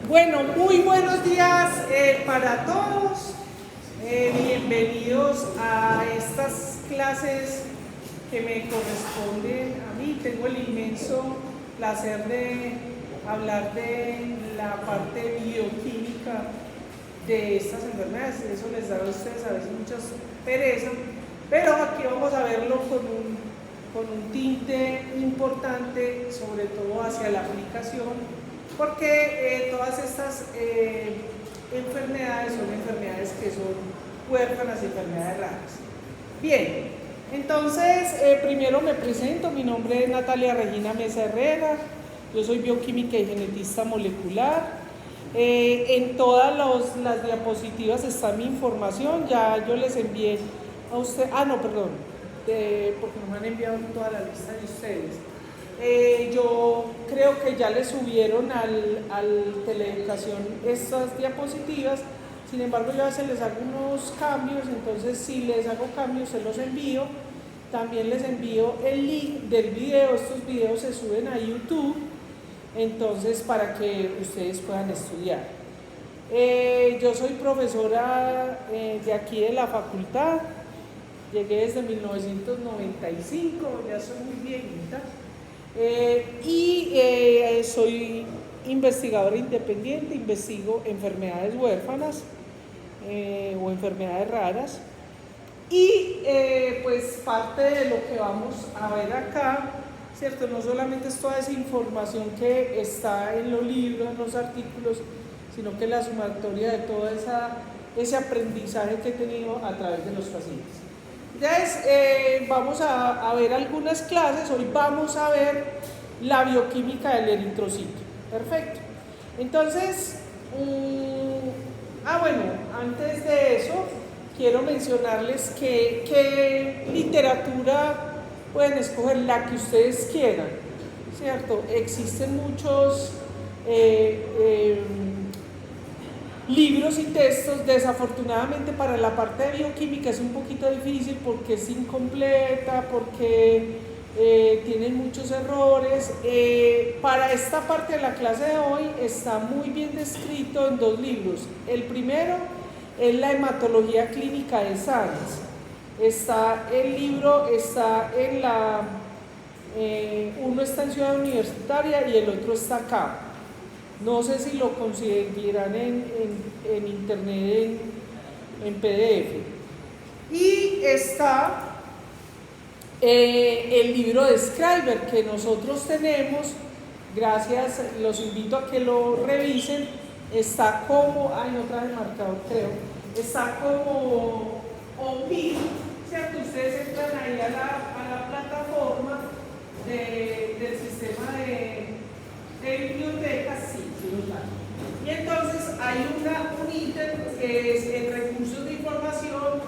Bueno, muy buenos días para todos. Bienvenidos a estas clases que me corresponden a mí. Tengo el inmenso placer de hablar de la parte bioquímica de estas enfermedades. Eso les da a ustedes a veces mucha pereza, pero aquí vamos a verlo con un tinte importante, sobre todo hacia la aplicación, porque todas estas enfermedades son enfermedades que son huérfanas, enfermedades raras. Bien, entonces primero me presento. Mi nombre es Natalia Regina Mesa Herrera, yo soy bioquímica y genetista molecular. En todas las diapositivas está mi información, ya yo les envié a usted, porque no me han enviado toda la lista de ustedes. Yo creo que ya les subieron al Teleeducación estas diapositivas. Sin embargo, yo a veces les hago unos cambios, entonces si les hago cambios se los envío. También les envío el link del video. Estos videos se suben a YouTube, entonces para que ustedes puedan estudiar. Yo soy profesora de aquí de la facultad. Llegué desde 1995, ya soy muy viejita. Soy investigadora independiente, investigo enfermedades huérfanas o enfermedades raras. Y pues parte de lo que vamos a ver acá, ¿cierto? No solamente es toda esa información que está en los libros, en los artículos, sino que es la sumatoria de todo ese aprendizaje que he tenido a través de los pacientes. Entonces, vamos a ver algunas clases. Hoy vamos a ver la bioquímica del eritrocito. Perfecto. Entonces, antes de eso, quiero mencionarles qué literatura pueden escoger, la que ustedes quieran, ¿cierto? Existen muchos libros y textos. Desafortunadamente para la parte de bioquímica es un poquito difícil porque es incompleta, porque tienen muchos errores. Para esta parte de la clase de hoy está muy bien descrito en dos libros. El primero es la hematología clínica de Sanz. El libro está en uno está en Ciudad Universitaria y el otro está acá. No sé si lo conseguirán en internet, en PDF. Y está el libro de Schreiber que nosotros tenemos. Gracias, los invito a que lo revisen. Está como, no traje el marcador, creo. Está como OMBI, ¿cierto? Ustedes entran ahí a la plataforma del sistema de bibliotecas, sí, los dan. Y entonces hay un ítem que es en recursos de información.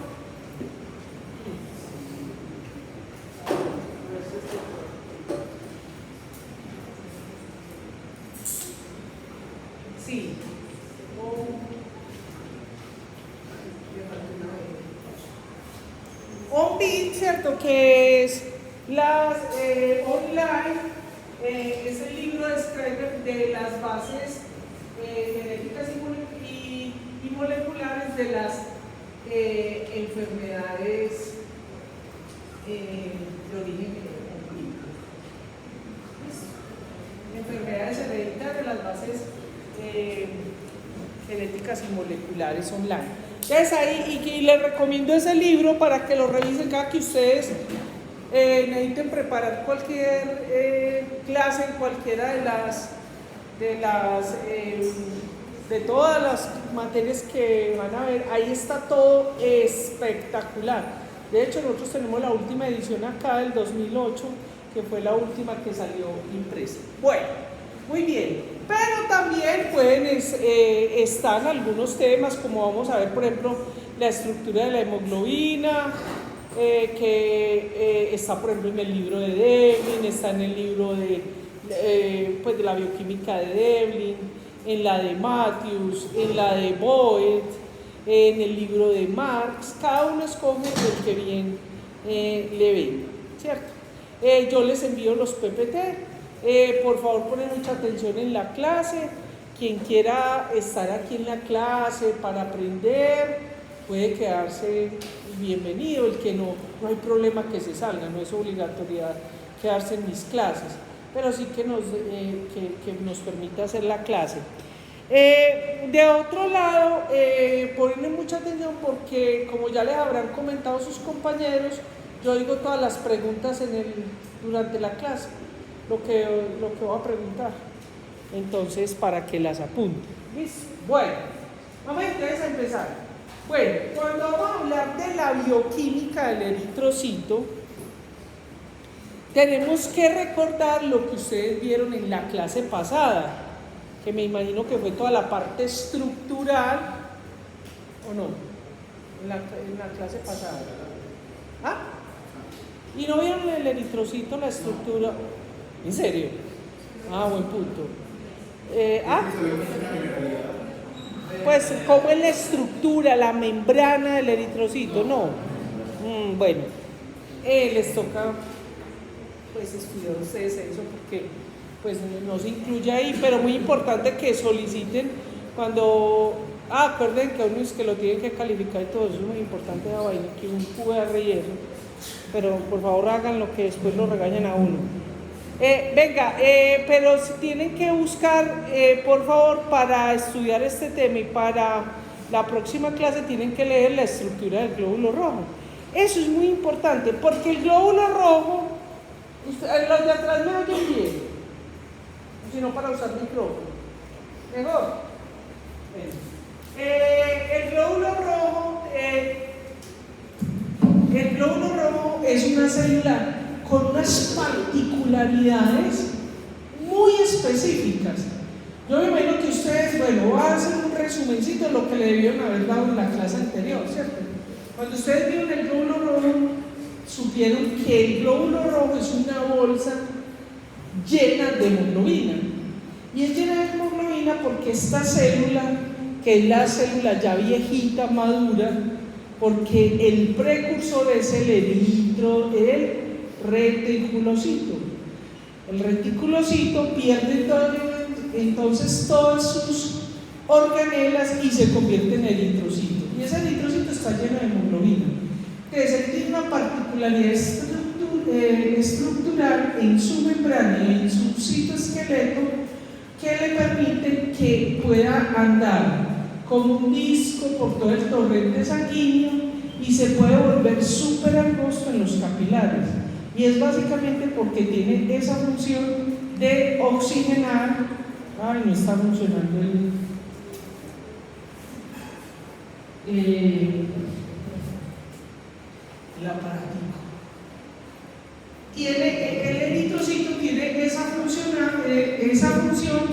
Sí. OMBIT, ¿cierto? Que es las online. Es el libro de Schreiber de las bases genéticas y moleculares de las enfermedades de origen genético. Enfermedades hereditarias, las bases genéticas y moleculares online. Entonces ahí, y les recomiendo ese libro para que lo revisen cada que ustedes necesiten preparar cualquier clase en cualquiera de todas las materias que van a ver. Ahí está todo espectacular. De hecho, nosotros tenemos la última edición acá del 2008, que fue la última que salió impresa. Bueno, muy bien. Pero también están algunos temas, como vamos a ver, por ejemplo, la estructura de la hemoglobina, que está, por ejemplo, en el libro de Devlin, está en el libro de la bioquímica de Devlin, en la de Matthews, en la de Boyd, en el libro de Marx. Cada uno escoge el que bien le venga, ¿cierto? Yo les envío los PPT. Por favor, ponen mucha atención en la clase. quien quiera estar aquí en la clase para aprender, puede quedarse bienvenido. El que no hay problema que se salga, no es obligatoriedad quedarse en mis clases, pero sí que nos permita hacer la clase. De otro lado, ponerle mucha atención porque, como ya les habrán comentado sus compañeros, yo digo todas las preguntas durante la clase, lo que voy a preguntar. Entonces, para que las apunten. ¿Listo? Bueno, vamos entonces a empezar. Bueno, cuando vamos a hablar de la bioquímica del eritrocito, tenemos que recordar lo que ustedes vieron en la clase pasada, que me imagino que fue toda la parte estructural, ¿o no? En la clase pasada. ¿Ah? ¿Y no vieron el eritrocito, la estructura? ¿En serio? Ah, buen punto. Pues, ¿cómo es la estructura, la membrana del eritrocito? No. Bueno, les toca pues estudiar ustedes eso porque pues no se incluye ahí, pero muy importante que soliciten cuando acuerden que uno es que lo tienen que calificar y todo eso es muy importante la vaina, que un QR y eso, pero por favor hagan lo que después lo regañan a uno. Pero si tienen que buscar, por favor, para estudiar este tema y para la próxima clase tienen que leer la estructura del glóbulo rojo. Eso es muy importante porque el glóbulo rojo, los de atrás me oyen bien, sino para usar micrófono. Mejor. El glóbulo rojo es una célula con unas particularidades muy específicas. Yo me imagino que ustedes, voy a hacer un resumencito de lo que le debieron haber dado en la clase anterior, ¿cierto? Cuando ustedes vieron el glóbulo rojo, supieron que el glóbulo rojo es una bolsa llena de hemoglobina. Y es llena de hemoglobina porque esta célula, que es la célula ya viejita, madura, porque el precursor es el reticulocito. El reticulocito pierde entonces todas sus organelas y se convierte en eritrocito. Y ese eritrocito está lleno de hemoglobina. Entonces él tiene una particularidad estructural en su membrana y en su citoesqueleto que le permite que pueda andar como un disco por todo el torrente sanguíneo y se puede volver súper angosto en los capilares. Y es básicamente porque tiene esa función de oxigenar. Ay, no está funcionando el aparatico. El eritrocito tiene esa función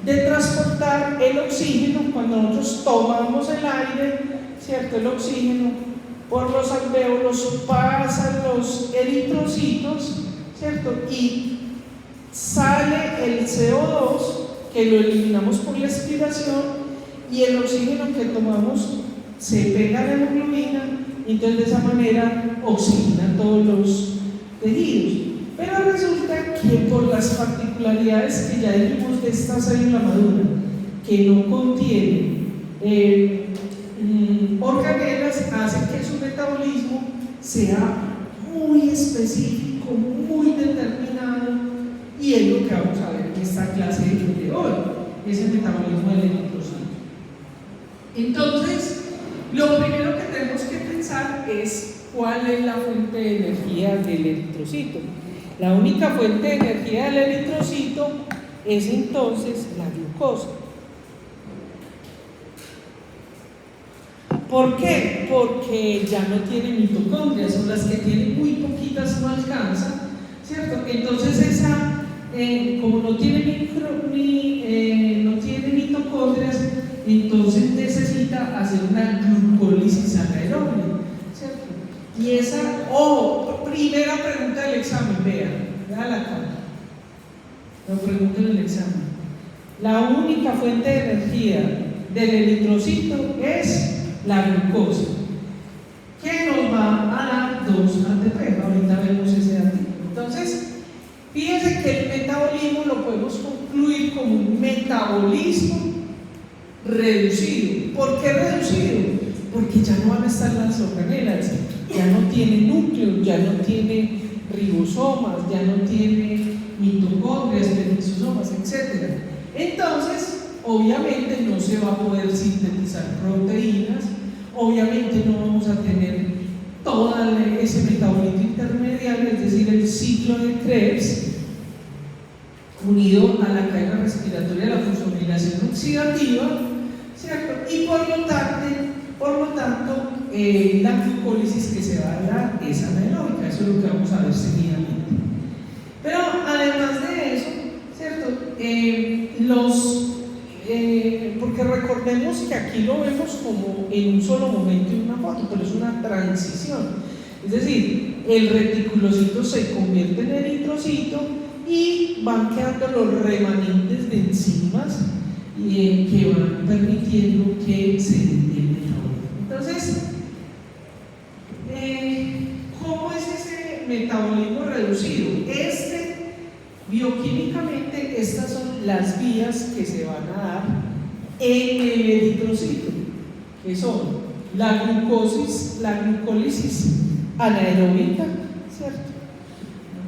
de transportar el oxígeno cuando nosotros tomamos el aire, ¿cierto? El oxígeno por los alvéolos pasan los eritrocitos, ¿cierto? Y sale el CO2 que lo eliminamos por la expiración y el oxígeno que tomamos se pega a la hemoglobina y entonces de esa manera oxigena todos los tejidos. Pero resulta que por las particularidades que ya dijimos de esta célula madura, que no contiene organelas, hace que su metabolismo sea muy específico, muy determinado, y es lo que vamos a ver en esta clase de hoy, es el metabolismo del eritrocito. Entonces, lo primero que tenemos que pensar es cuál es la fuente de energía del eritrocito. La única fuente de energía del eritrocito es entonces la glucosa. ¿Por qué? Porque ya no tiene mitocondrias, son las que tienen muy poquitas, no alcanzan, ¿cierto? Entonces esa, como no tiene mitocondrias, entonces necesita hacer una glucólisis anaerobia, ¿cierto? Y esa, primera pregunta del examen, vean la cara, lo pregunto en el examen. La única fuente de energía del eritrocito es la glucosa, que nos va a dar 2 ATP. Ahorita vemos ese ATP. Entonces, fíjense fíjense que el metabolismo lo podemos concluir como un metabolismo reducido. ¿Por qué reducido? Porque ya no van a estar las organelas, ya no tiene núcleo, ya no tiene ribosomas, ya no tiene mitocondrias, peroxisomas, etc. Entonces, obviamente no se va a poder sintetizar proteínas, obviamente no vamos a tener todo ese metabolito intermediario, es decir, el ciclo de Krebs unido a la cadena respiratoria de la fosforilación oxidativa, ¿cierto? Y por lo tanto, la glucólisis que se va a dar es anaeróbica. Eso es lo que vamos a ver seguidamente. Pero además de eso, ¿cierto? Porque recordemos que aquí lo vemos como en un solo momento en una foto, pero es una transición. Es decir, el reticulocito se convierte en eritrocito y van quedando los remanentes de enzimas que van permitiendo que se dé el metabolismo. Entonces, ¿cómo es ese metabolismo reducido? Bioquímicamente, estas son las vías que se van a dar en el eritrocito, que son la glucólisis anaeróbica, ¿cierto?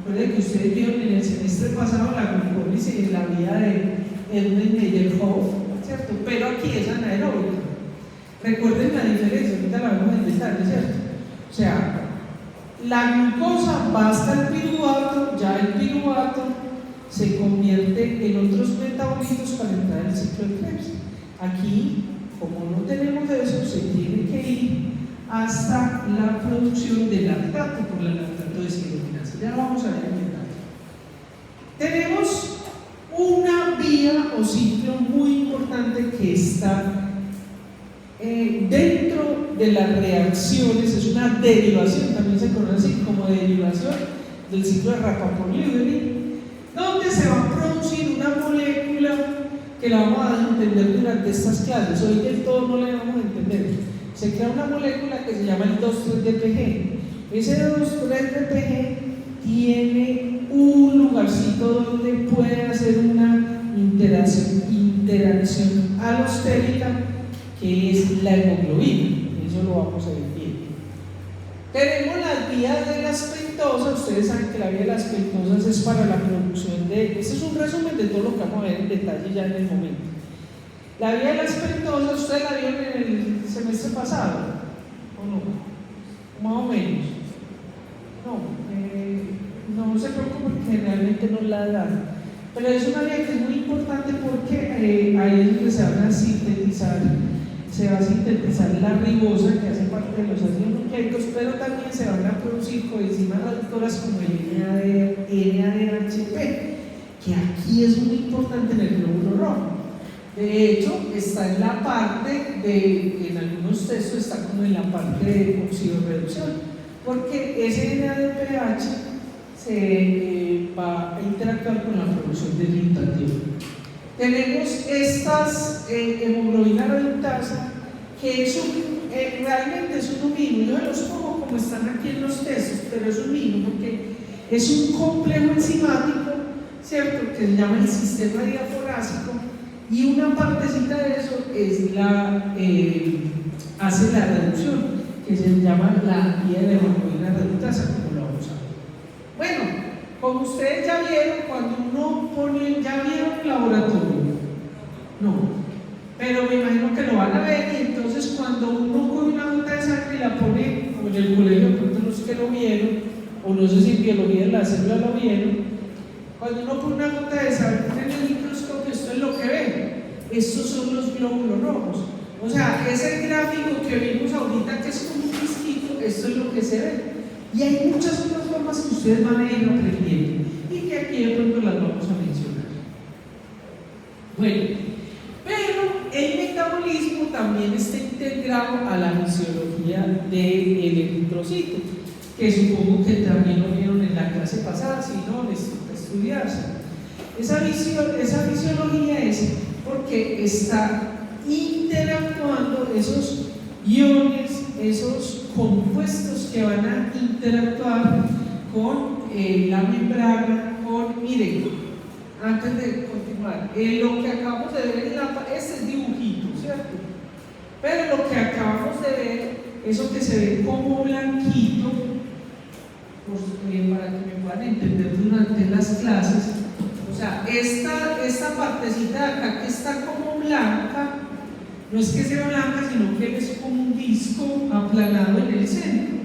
Recuerden que ustedes vieron en el semestre pasado la glucólisis en la vía de Erdmann Meyerhof, ¿cierto? Pero aquí es anaeróbica. Recuerden la diferencia, ahorita la vemos en detalle, ¿cierto? O sea, la glucosa va hasta el piruvato, ya el piruvato se convierte en otros metabolitos para entrar al ciclo de Krebs. Aquí, como no tenemos eso, se tiene que ir hasta la producción de lactato por la lactato deshidrogenasa. Ya lo vamos a ver en detalle. Tenemos una vía o ciclo muy importante que está dentro de las reacciones, es una derivación, también se conoce así como derivación del ciclo de Rapaport-Lewis, donde se va a producir una molécula que la vamos a entender durante estas clases. Hoy del todo no la vamos a entender. Se crea una molécula que se llama el 2,3-DPG. Ese 2,3-DPG tiene un lugarcito donde puede hacer una interacción alostérica, que es la hemoglobina. Eso lo vamos a ver bien. Tenemos las vías de las pentosas. Ustedes saben que la vía de las pentosas es para la producción de... Este es un resumen de todo lo que vamos a ver en detalle ya en el momento. La vía de las pentosas, ¿ustedes la vieron en el semestre pasado? ¿O no? Más o menos. No se preocupen porque generalmente no la dan. Pero es una vía que es muy importante porque ahí es donde se van a sintetizar. Se va a sintetizar la ribosa, que hace parte de los ácidos nucleicos, pero también se van a producir coenzimas reductoras como el NADH, que aquí es muy importante en el glóbulo rojo. De hecho, está en la parte en algunos textos está como en la parte de oxidorreducción, porque ese NADPH se va a interactuar con la producción de glutatión. Tenemos estas hemoglobina reductasa, que realmente es un amino. Yo los pongo como están aquí en los textos, pero es un amino porque es un complejo enzimático, ¿cierto? Que se llama el sistema diaforásico, y una partecita de eso es hace la reducción, que se llama la vía de hemoglobina reductasa, como lo vamos a ver. Bueno, como ustedes ya vieron, cuando uno pone, ¿ya vieron el laboratorio? No, pero me imagino que lo van a ver, y entonces cuando uno coge una gota de sangre y la pone, como en el colegio, pronto los que lo vieron, o no sé si en biología de la célula lo vieron, cuando uno pone una gota de sangre en el microscopio, esto es lo que ven, estos son los glóbulos rojos. O sea, ese gráfico que vimos ahorita, que es como un disquito, esto es lo que se ve. Y hay muchas otras formas que ustedes van a ir aprendiendo y que aquí de pronto las vamos a mencionar. Bueno, pero el metabolismo también está integrado a la fisiología del eritrocito, que supongo que también lo vieron en la clase pasada, si no, les toca estudiarse. Esa fisiología es porque está interactuando esos iones, esos compuestos que van a interactuar con la membrana, miren, antes de continuar, lo que acabamos de ver este es dibujito, ¿cierto? Pero lo que acabamos de ver, eso que se ve como blanquito, pues, para que me puedan entender durante las clases, o sea, esta partecita de acá que está como blanca, no es que sea blanca, sino que es como un disco aplanado en el centro,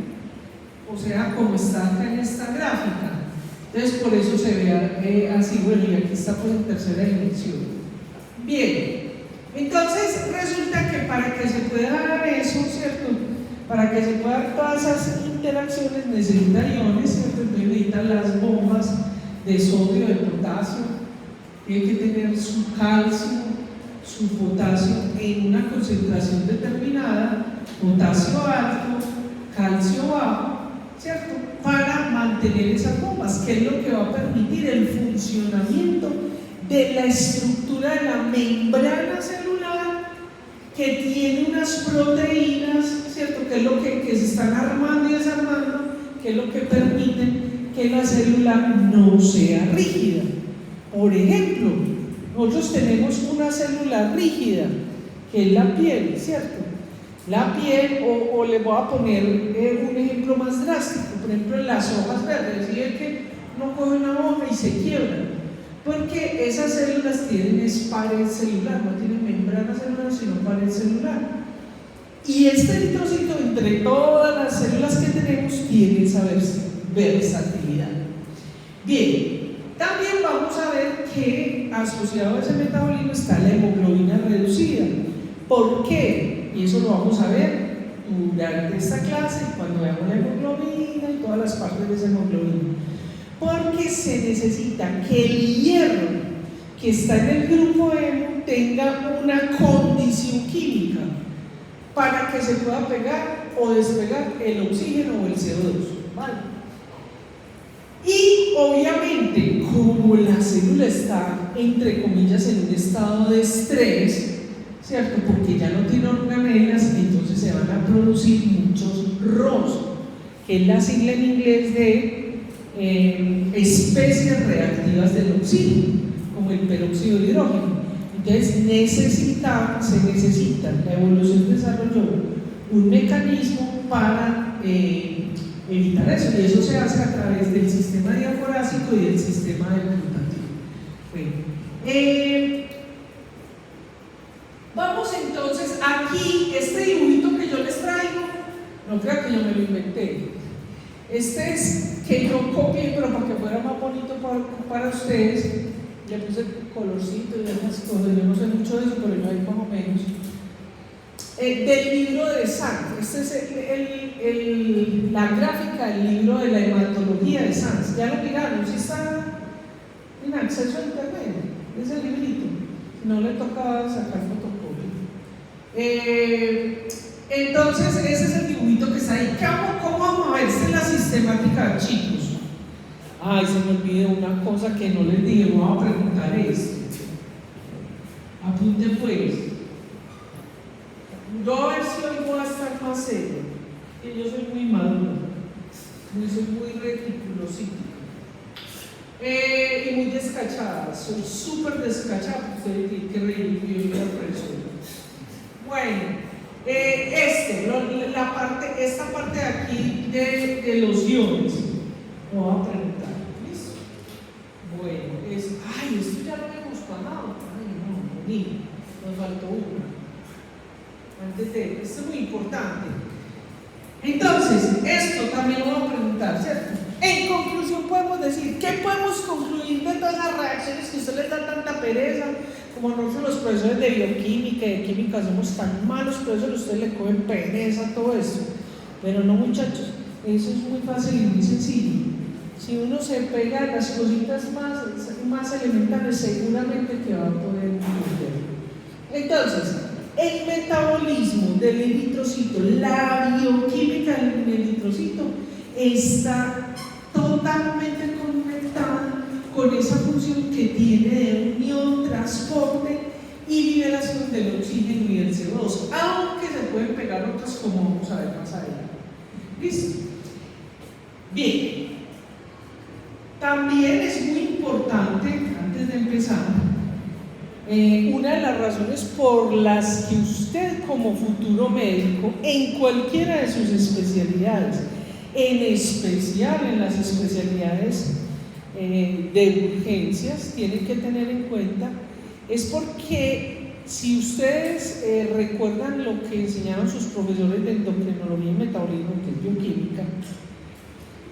o sea, como está acá en esta gráfica. Entonces, por eso se ve así, bueno, y aquí está pues en tercera dimensión. Bien, entonces resulta que para que se pueda dar eso, ¿cierto? Para que se puedan dar todas esas interacciones necesita iones, ¿cierto? Entonces necesitan las bombas de sodio, de potasio, tiene que tener su calcio, su potasio en una concentración determinada, potasio alto, calcio bajo, ¿cierto? Para mantener esas bombas, que es lo que va a permitir el funcionamiento de la estructura de la membrana celular, que tiene unas proteínas, ¿cierto? Que es lo que se están armando y desarmando, que es lo que permiten que la célula no sea rígida. Por ejemplo, nosotros tenemos una célula rígida, que es la piel, ¿cierto? La piel, o le voy a poner un ejemplo más drástico, por ejemplo, en las hojas verdes, y es que no coge una hoja y se quiebra, porque esas células tienen pared celular, no tienen membrana celular, sino pared celular. Y este eritrocito, entre todas las células que tenemos, tiene esa versatilidad. Bien, también vamos a ver que asociado a ese metabolismo está la hemoglobina reducida. ¿Por qué? Y eso lo vamos a ver durante esta clase, cuando veamos la hemoglobina y todas las partes de esa hemoglobina. Porque se necesita que el hierro que está en el grupo hemo tenga una condición química para que se pueda pegar o despegar el oxígeno o el CO2, ¿vale? Y obviamente, como la célula está, entre comillas, en un estado de estrés, ¿cierto? Porque ya no tiene organelas, entonces se van a producir muchos ROS, que es la sigla en inglés de especies reactivas del oxígeno, como el peróxido de hidrógeno. Entonces se necesita, la evolución desarrolló un mecanismo para evitar eso, y eso se hace a través del sistema diaforásico y del sistema decantativo. Bueno, vamos entonces aquí, este dibujito que yo les traigo, no creo que yo me lo inventé. Este es que yo copié, pero para que fuera más bonito para ustedes, le puse colorcito y esas cosas. Yo no sé mucho de eso, pero yo ahí más o menos. Del libro de Sanz, este es la gráfica del libro de la hematología de Sanz. Ya lo miraron, si está en acceso a internet, es el librito. Si no le toca sacar fotocopia. Entonces, ese es el dibujito que está ahí. ¿Cómo vamos a ver? Esta es la sistemática, chicos. Ay, se me olvidó una cosa que no les dije, vamos a preguntar esto. Apunte pues. Yo a ver si hoy voy a estar más serio, que yo soy muy madura, soy muy reticulocítica y muy descachada, soy súper descachada, ustedes tienen que reír que yo soy la persona. Bueno, esta parte de aquí de los iones, me voy a preguntar, ¿listo? Bueno, esto ya lo hemos pasado, nos faltó una. Esto es muy importante. Entonces, esto también lo vamos a preguntar, ¿cierto? En conclusión, podemos decir, ¿qué podemos concluir de todas las reacciones que a usted les da tanta pereza? Como nosotros los profesores de bioquímica y de química somos tan malos, por eso a ustedes le cogen pereza todo esto. Pero no, muchachos, eso es muy fácil y muy sencillo. Si uno se pega a las cositas más elementales, seguramente que va a poder entender. Entonces, el metabolismo del eritrocito, la bioquímica del eritrocito está totalmente conectada con esa función que tiene de unión, transporte y liberación del oxígeno y del CO2, aunque se pueden pegar otras como vamos a ver más adelante. ¿Listo? Bien. También es muy importante, antes de empezar, una de las razones por las que usted como futuro médico, en cualquiera de sus especialidades, en especial en las especialidades de urgencias, tiene que tener en cuenta, es porque si ustedes recuerdan lo que enseñaron sus profesores de endocrinología y metabolismo, que es bioquímica,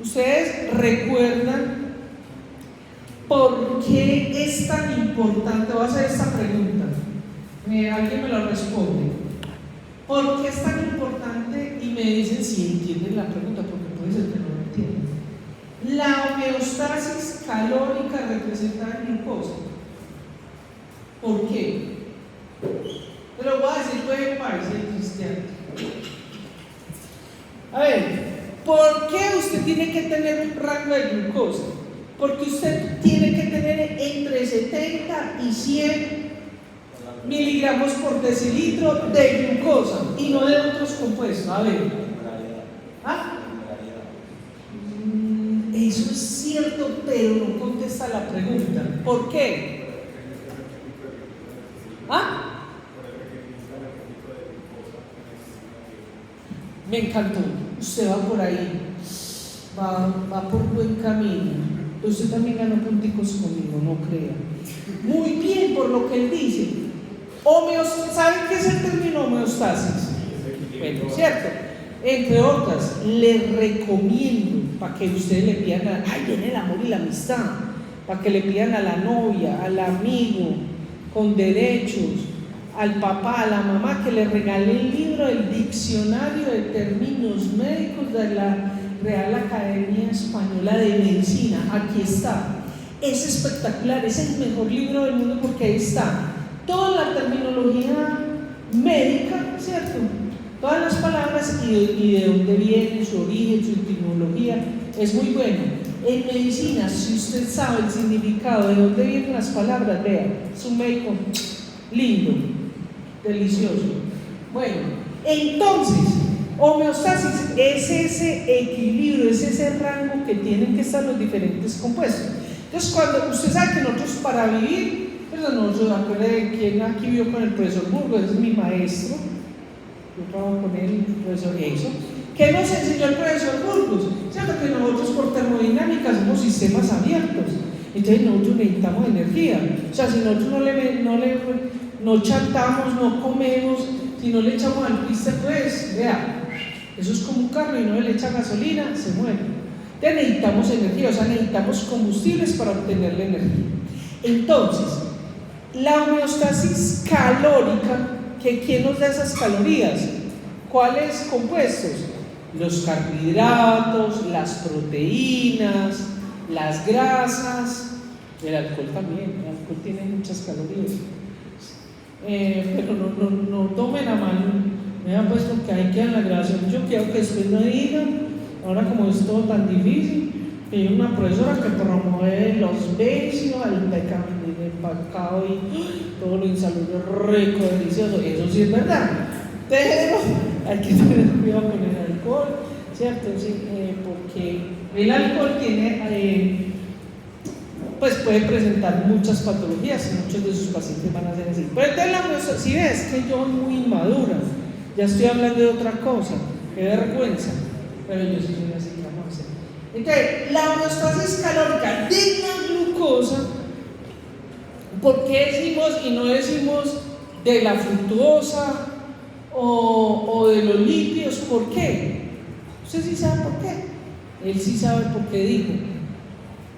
ustedes recuerdan por qué es tan importante. Voy a hacer esta pregunta, alguien me lo responde. ¿Por qué es tan importante? Y me dicen si entienden la pregunta, porque puede ser que no lo entiendan. La homeostasis calórica representada en glucosa. ¿Por qué? Pero voy a decir, puede parecer cristiano. A ver, ¿por qué usted tiene que tener un rango de glucosa? Porque usted tiene que tener entre 70 y 100 miligramos por decilitro de glucosa y no de otros compuestos. A ver, ¿ah? Eso es cierto, pero no contesta la pregunta. ¿Por qué? ¿Ah? Me encantó. Usted va por ahí, va por buen camino. Usted también ganó punticos conmigo, no crea. Muy bien por lo que él dice. ¿Saben qué es el término homeostasis? Bueno, ¿cierto? Entre otras, les recomiendo para que ustedes le pidan, viene el amor y la amistad, para que le pidan a la novia, al amigo con derechos, al papá, a la mamá, que le regale el libro del diccionario de términos médicos de la Real Academia Española de Medicina. Aquí está. Es espectacular, es el mejor libro del mundo porque ahí está toda la terminología médica, ¿cierto? Todas las palabras y de dónde viene, su origen, su etimología. Es muy bueno. En medicina, si usted sabe el significado de dónde vienen las palabras, vea, es un médico lindo, delicioso. Bueno, entonces, homeostasis es ese equilibrio, es ese rango que tienen que estar los diferentes compuestos. Entonces, cuando usted sabe que nosotros para vivir, nosotros, acuérdense quién aquí vivió con el profesor Burgos, es mi maestro, yo trabajo con él, el profesor Eso. ¿Qué nos enseñó el profesor Burgos? ¿Cierto? Que nosotros por termodinámica somos sistemas abiertos, entonces nosotros necesitamos energía. O sea, si nosotros no chantamos, no comemos, si no le echamos al piste, pues, vea, eso es como un carro y no le echa gasolina, se muere. Entonces necesitamos energía, o sea, necesitamos combustibles para obtener la energía. Entonces, la homeostasis calórica, ¿quién nos da esas calorías? ¿Cuáles compuestos? Los carbohidratos, las proteínas, las grasas, el alcohol también. El alcohol tiene muchas calorías. Pero no tomen a mano. Vean pues porque ahí queda la grabación. Yo quiero que después no digan, ahora como es todo tan difícil, que hay una profesora que promueve los vicios, el pecado y todo lo insalubre, rico, delicioso. Eso sí es verdad, pero hay que tener cuidado con el alcohol, ¿cierto? Sí, porque el alcohol tiene, pues puede presentar muchas patologías y muchos de sus pacientes van a ser así. Pero entonces, si ves que yo muy inmadura, ya estoy hablando de otra cosa, qué vergüenza, pero yo sí soy así, no sé. Entonces, la homeostasis calórica de la glucosa, ¿por qué decimos y no decimos de la fructuosa o de los lípidos? ¿Por qué? ¿Usted sí sabe por qué? Él sí sabe por qué dijo.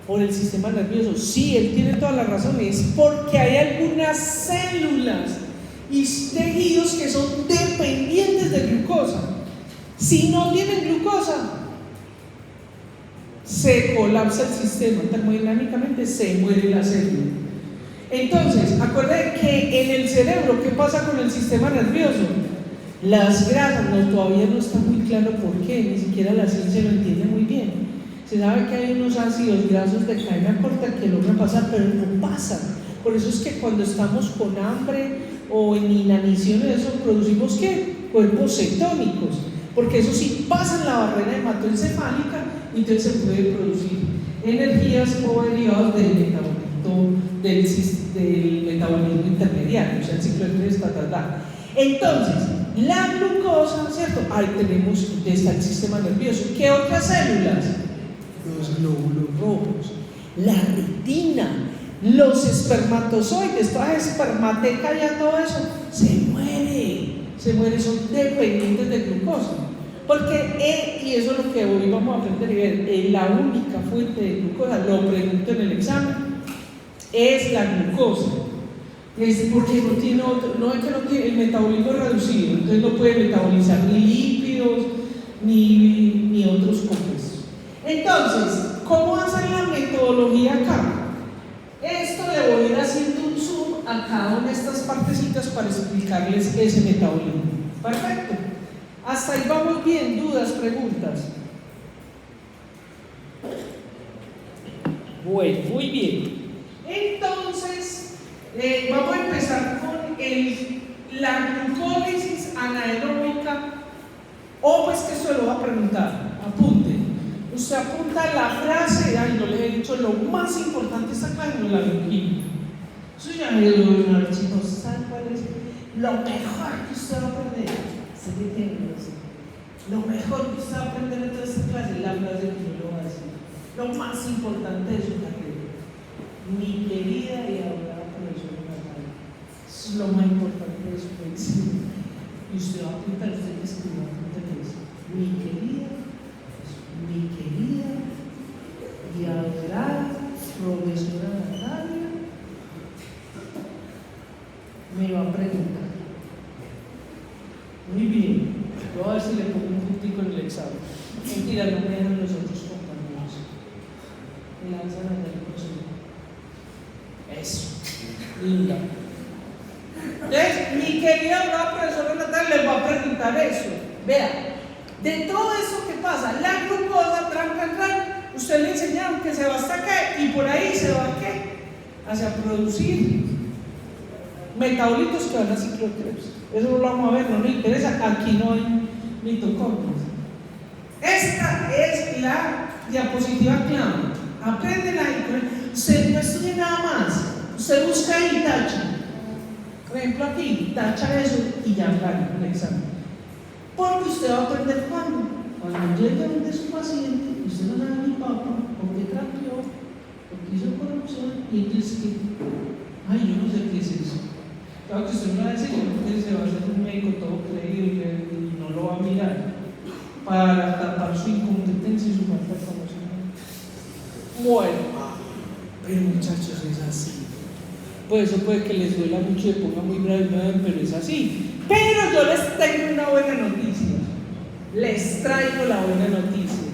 Por el sistema nervioso. Sí, él tiene toda la razón. Es porque hay algunas células y tejidos que son dependientes de glucosa. Si no tienen glucosa, se colapsa el sistema. Termodinámicamente se muere la célula. Entonces, acuérdense que en el cerebro, ¿qué pasa con el sistema nervioso? Las grasas, todavía no está muy claro por qué, ni siquiera la ciencia lo entiende muy bien. Se sabe que hay unos ácidos grasos de cadena corta que logran pasar, pero no pasan. Por eso es que cuando estamos con hambre o en inanición, eso producimos ¿qué? Cuerpos cetónicos, porque eso sí pasan la barrera hematoencefálica y entonces se puede producir energías o derivados del metabolismo. funcionamiento del metabolismo intermediario, o sea, el ciclo de Krebs, Entonces, la glucosa, ¿cierto? Ahí tenemos, está el sistema nervioso. ¿Qué otras células? Los glóbulos rojos, la retina, los espermatozoides, toda esa espermateca y todo eso, se muere, son dependientes de glucosa. Porque, y eso es lo que hoy vamos a aprender y ver, la única fuente de glucosa, lo pregunto en el examen, es la glucosa. Es porque no tiene otro, no es que no tiene, el metabolismo es reducido, entonces no puede metabolizar ni lípidos ni otros compuestos. Entonces, ¿cómo hacen la metodología acá? Esto le voy a ir haciendo un zoom a cada una de estas partecitas para explicarles ese metabolismo. Perfecto. Hasta ahí vamos bien. ¿Dudas, preguntas? Bueno, muy bien. Entonces, vamos a empezar con la glucólisis anaeróbica, o pues que esto lo va a preguntar. Apunte. Usted apunta la frase, ay, no les he dicho, lo más importante de esta clase no la bioquímica. Eso ya me lo voy a ver, chicos. ¿Saben cuál es? Lo mejor que usted va a aprender. Lo mejor que usted va a aprender en toda esta clase es la frase que yo le voy a decir. Lo más importante de su carrera. Mi querida y adorada profesora Natalia. Eso es lo más importante de su medicina. Y usted va a apuntar, usted escribe, mi querida y adorada profesora Natalia me va a preguntar. Muy bien, voy a ver si le pongo un puntico en el examen. Mentira, no me dejan los otros compañeros. Me lanzan allá el profesor. Eso, linda. Entonces, mi querida profesora Natalia les va a preguntar eso. Vea, de todo eso que pasa, la glucosa, usted le enseñaron que se va hasta acá y por ahí se va a qué? Hacia producir metabolitos que van a ciclo de Krebs. Eso no lo vamos a ver, no me interesa, aquí no hay mitocondrias. Esta es la diapositiva clave. Apréndela y usted no estudie nada más. Usted busca ahí y tacha. Por ejemplo, aquí, tacha eso y ya gana el examen. Porque usted va a aprender cuando llegue a donde su paciente, usted no sabe ni papá, porque trapeó, porque hizo corrupción, y entonces que, ay, yo no sé qué es eso. Claro que usted no va a decir, porque se va a hacer un médico todo creído y no lo va a mirar para tapar su incompetencia y su falta de conocimiento. Bueno, pero muchachos, es así. Pues eso puede que les duela mucho y ponga muy bravo, pero es así. Pero yo les tengo una buena noticia. Les traigo la buena noticia.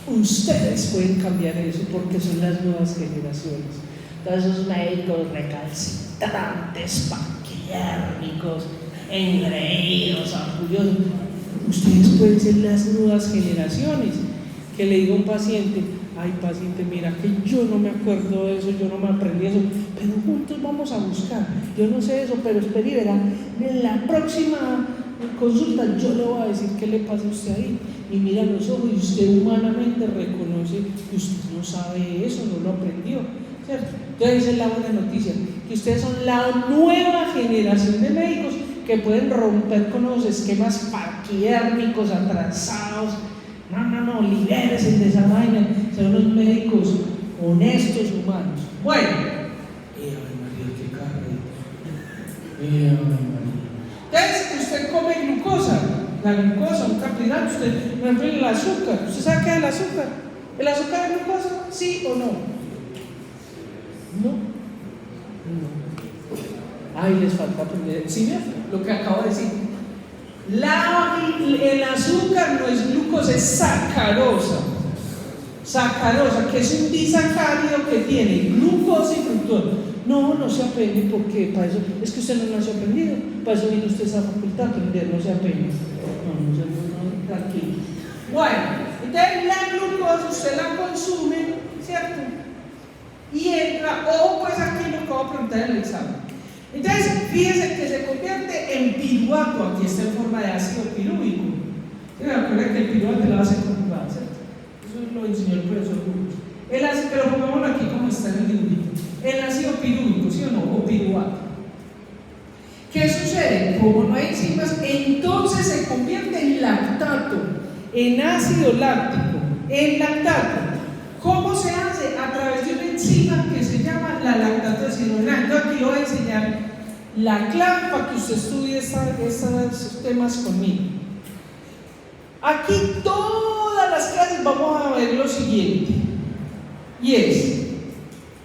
Ustedes pueden cambiar eso porque son las nuevas generaciones. Todos esos médicos recalcitrantes, paquiérnicos, engreídos, orgullosos. Ustedes pueden ser las nuevas generaciones. Que le diga a un paciente, ay paciente, mira que yo no me acuerdo de eso, yo no me aprendí eso, pero juntos vamos a buscar. Yo no sé eso, pero espere y verá, en la próxima consulta yo le voy a decir qué le pasa a usted ahí. Y mira los ojos y usted humanamente reconoce que usted no sabe eso, no lo aprendió, ¿cierto? Entonces esa es la buena noticia, que ustedes son la nueva generación de médicos que pueden romper con los esquemas paquiérnicos, atrasados. No, libérense de esa vaina, son unos médicos honestos, humanos. Bueno, María, qué carne. Entonces, usted come glucosa, la glucosa, un carbohidrato, usted, por ejemplo, el azúcar, ¿usted sabe qué es el azúcar? ¿El azúcar es glucosa? ¿Sí o no? No. Ay, les falta aprender. ¿Sí? Lo que acabo de decir. El azúcar no es glucosa, es sacarosa. Sacarosa, que es un disacárido que tiene glucosa y fructosa. No se apene porque para eso, es que usted no nació aprendido, para eso vino usted a esa facultad a aprender, no se apene. No, tranquilo. Bueno, entonces la glucosa usted la consume, ¿cierto? Y entra, ojo pues aquí lo que voy a preguntar en el examen. Entonces, fíjense que se convierte en piruvato, aquí está en forma de ácido pirúvico. Recuerden que el piruvato es la base conjugada, ¿cierto? Eso lo enseñó el profesor Burgos. Pero pongámoslo aquí como está en el dibujito. el ácido pirúvico, ¿sí o no? O piruvato. ¿Qué sucede? Como no hay enzimas, entonces se convierte en lactato, en ácido láctico, en lactato. ¿Cómo se hace? A través de una enzima que se llama la lactato deshidrogenasa. Entonces aquí voy a enseñar la clave para que usted estudie esos temas conmigo. Aquí todas las clases vamos a ver lo siguiente, y es,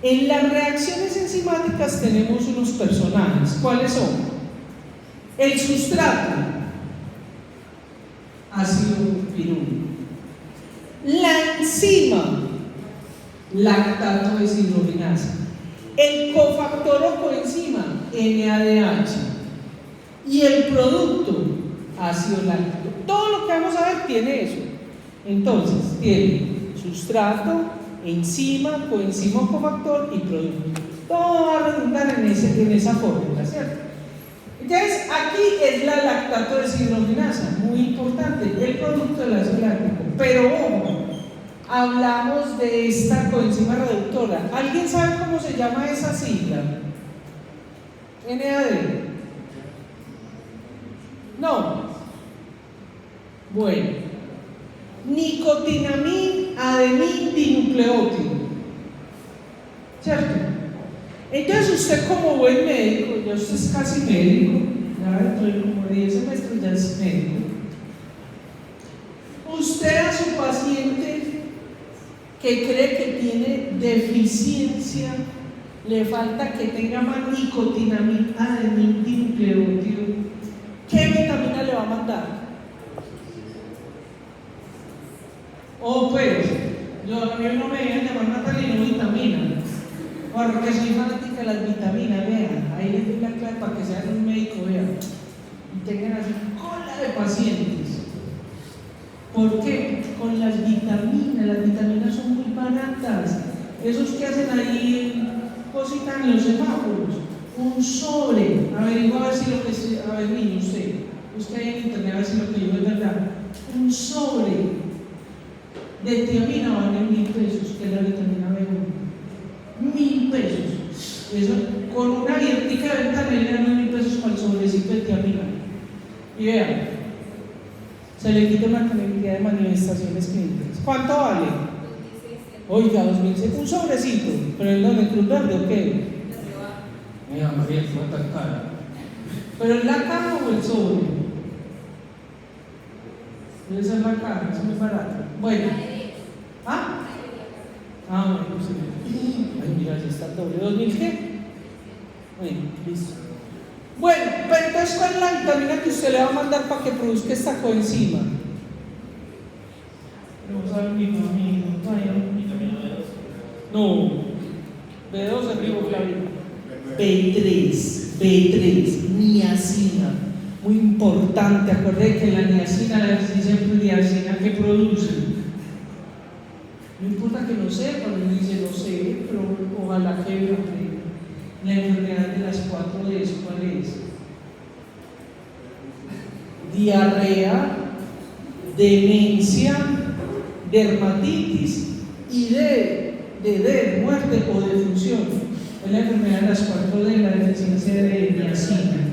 en las reacciones enzimáticas tenemos unos personajes. ¿Cuáles son? El sustrato, ácido pirúvico. La enzima, lactato deshidrogenasa. El cofactor o coenzima, NADH. Y el producto, ácido láctico. Todo lo que vamos a ver tiene eso. Entonces, tiene sustrato, enzima, coenzima o cofactor y producto. Todo va a redundar en esa fórmula, ¿cierto? Entonces, aquí es la lactato deshidrogenasa, muy importante, el producto del ácido láctico. Pero ojo, hablamos de esta coenzima reductora. ¿Alguien sabe cómo se llama esa sigla? NAD. No. Bueno, nicotinamida adenin dinucleótido, ¿cierto? Entonces usted, como buen médico, ya usted es casi médico, ya dentro de como 10 semestres ya es médico, usted a su paciente que cree que tiene deficiencia, le falta que tenga más nicotinamida adenin dinucleótido, ¿qué vitamina le va a mandar? Pues, a mí no me dejan llamar Natalia, no vitamina, porque soy fanática de las vitaminas, vean, ahí les doy la clave para que sean un médico, vean, y tengan así cola de pacientes. ¿Por qué? Con las vitaminas son muy baratas, esos que hacen ahí cositas en los semáforos, un sobre, averigua a ver si lo que, a ver niño, usted ahí en internet a ver si lo que yo es verdad, un sobre de tiamina vale 1.000 pesos, que es la vitamina B1, 1.000 pesos, eso con una dietica de ventana le dan 1.000 pesos para el sobrecito de tiamina, y vean, se le quita una cantidad de manifestaciones clínicas. ¿Cuánto vale? Oiga, 2.000, un sobrecito, pero ¿en dónde? ¿En Cruz Verde o qué? Mira, María, fue tan cara. ¿Pero en la caja o el sobre? Debe ser la caja, es muy barato. Bueno, bueno, sí. Ay, mira, ya está doble. ¿2.000 qué? Bueno, listo. Bueno, pero entonces, ¿cuál es la vitamina que usted le va a mandar para que produzca esta coenzima? No sabe vitamina. ¿Vitamina B2? No, B2 es riboflavina. B3, niacina. Muy importante, acuérdense que la niacina, la deficiencia de niacina que produce. No importa que lo sepa, me dice, no sé, pero ojalá que vea la enfermedad de las 4 Ds, ¿cuál es? Diarrea, demencia, dermatitis y de muerte o defunción. Es la enfermedad de las 4 D, la deficiencia de niacina.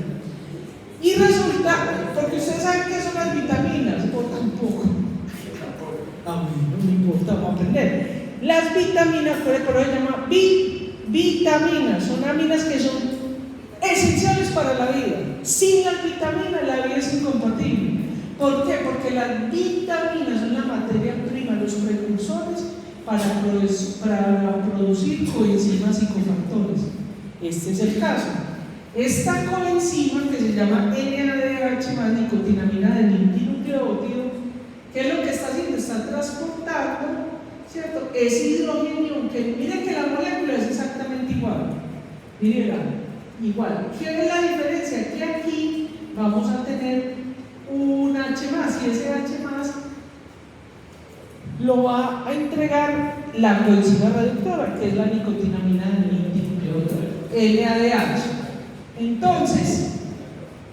Y resulta, porque ustedes saben qué son las vitaminas, o tampoco. A mí no me importa, vamos a aprender. Las vitaminas, por eso se llama vitaminas, son aminas que son esenciales para la vida. Sin las vitaminas la vida es incompatible. ¿Por qué? Porque las vitaminas son la materia prima, los precursores para producir coenzimas y cofactores. Este es el caso. Esta coenzima que se llama NADH más nicotinamida adenin dinucleótido, ¿qué es lo que está haciendo? Está transportando, ¿cierto? Ese hidrógeno, que miren que la molécula es exactamente igual. Miren, igual. ¿Qué es la diferencia? Que aquí vamos a tener un H más, y ese H más lo va a entregar la coenzima reductora, que es la nicotinamida adenin dinucleótido, NADH. Entonces,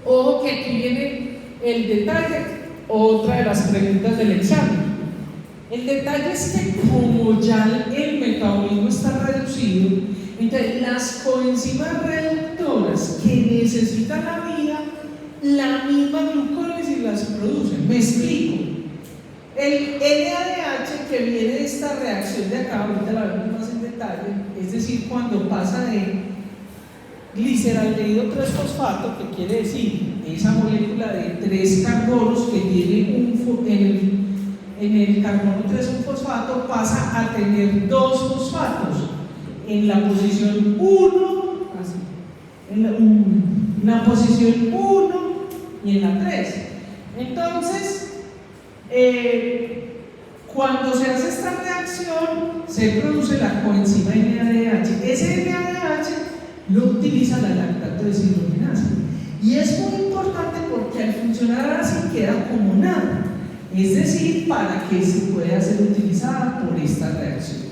ojo que aquí viene el detalle, otra de las preguntas del examen. El detalle es que como ya el metabolismo está reducido, Entonces, las coenzimas reductoras que necesita la vida, la misma glucólisis las produce. Me explico. El NADH que viene de esta reacción de acá, ahorita la vemos más en detalle, es decir, cuando pasa de gliceraldehído 3-fosfato, que quiere decir esa molécula de 3 carbonos que tiene en el carbono 3 un fosfato, pasa a tener 2 fosfatos en la posición 1, así, en la posición 1 y en la 3. Entonces, cuando se hace esta reacción, se produce la coenzima NADH. Ese NADH lo utiliza la lactato deshidrogenasa. Y es muy importante porque al funcionar así queda como nada. Es decir, para que se pueda ser utilizada por esta reacción.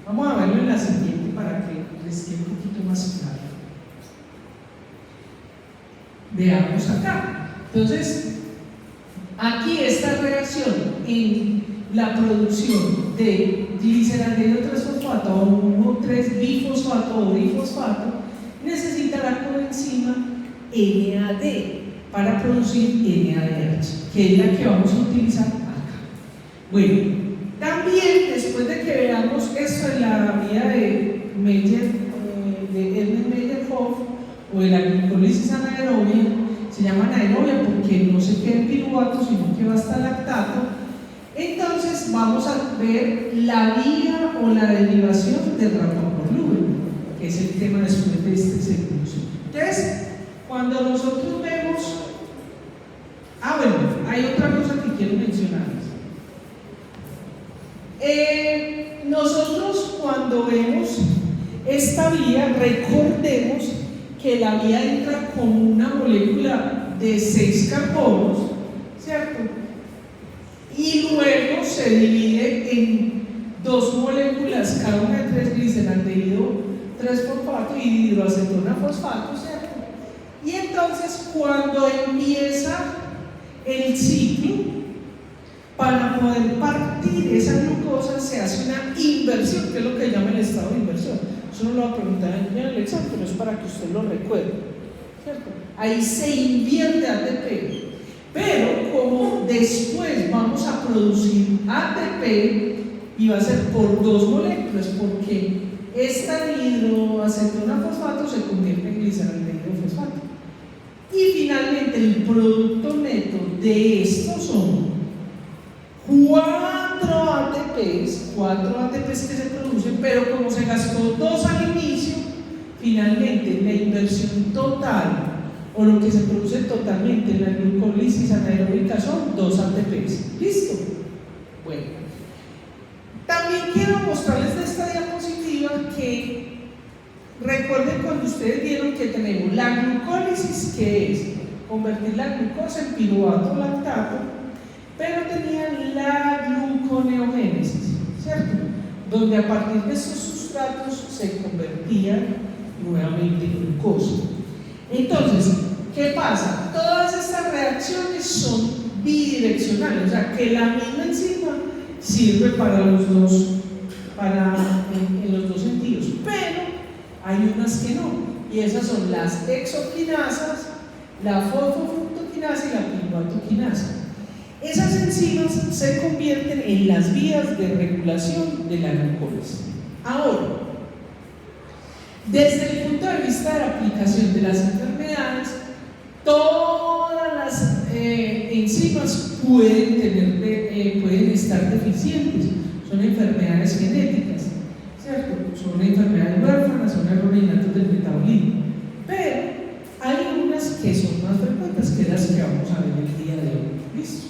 Vamos a verlo en la siguiente para que les quede un poquito más claro. Veamos acá. Entonces, aquí esta reacción en la producción de gliceraldehído 3-fosfato o 1,3-bifosfato o difosfato necesita la coenzima NAD para producir NADH, que es la que vamos a utilizar acá. Bueno, también después de que veamos esto en la vía de Erdmann-Meyerhof o de la glucólisis anaerobia, se llama anaerobia porque no se queda en piruvato, sino que va hasta lactato. Entonces vamos a ver la vía o la derivación del rapamorlube, que es el tema después de este segundo. Entonces, cuando nosotros vemos, bueno, hay otra cosa que quiero mencionarles. Nosotros cuando vemos esta vía, recordemos que la vía entra con una molécula de 6 carbonos, ¿cierto? Y luego se divide en 2 moléculas, cada una de 3 gliceraldehído 3-fosfato y dihidroacetona fosfato, ¿cierto? Y entonces cuando empieza el ciclo, para poder partir esa glucosa se hace una inversión, que es lo que llama el estado de inversión. Eso no lo va a preguntar en el examen, pero es para que usted lo recuerde, ¿cierto? Ahí se invierte ATP. Pero como después vamos a producir ATP y va a ser por 2 moléculas, porque esta dihidroacetona fosfato se convierte en gliceraldehído fosfato. Y finalmente el producto neto de esto son 4 ATPs que se producen, pero como se gastó 2 al inicio, finalmente la inversión total o lo que se produce totalmente en la glucólisis anaeróbica son 2 ATPs. ¿Listo? Bueno, también quiero mostrarles de esta diapositiva que recuerden cuando ustedes vieron que tenemos la glucólisis, que es convertir la glucosa en piruvato o lactato, pero tenían la gluconeogénesis, ¿cierto? Donde a partir de esos sustratos se convertían nuevamente en glucosa. Entonces, ¿qué pasa? Todas estas reacciones son bidireccionales, o sea, que la misma enzima sirve para los dos, en los dos sentidos, pero hay unas que no, y esas son las exoquinasas, la fosfofructoquinasa y la piruvatoquinasa. Esas enzimas se convierten en las vías de regulación de la glucólisis. Ahora, desde el punto de vista de la aplicación de las enfermedades, todas las enzimas pueden estar deficientes. Son enfermedades genéticas, ¿cierto? Son enfermedades huérfanas, son errores innatos del metabolismo. Pero hay unas que son más frecuentes, que las que vamos a ver el día de hoy. ¿Listo?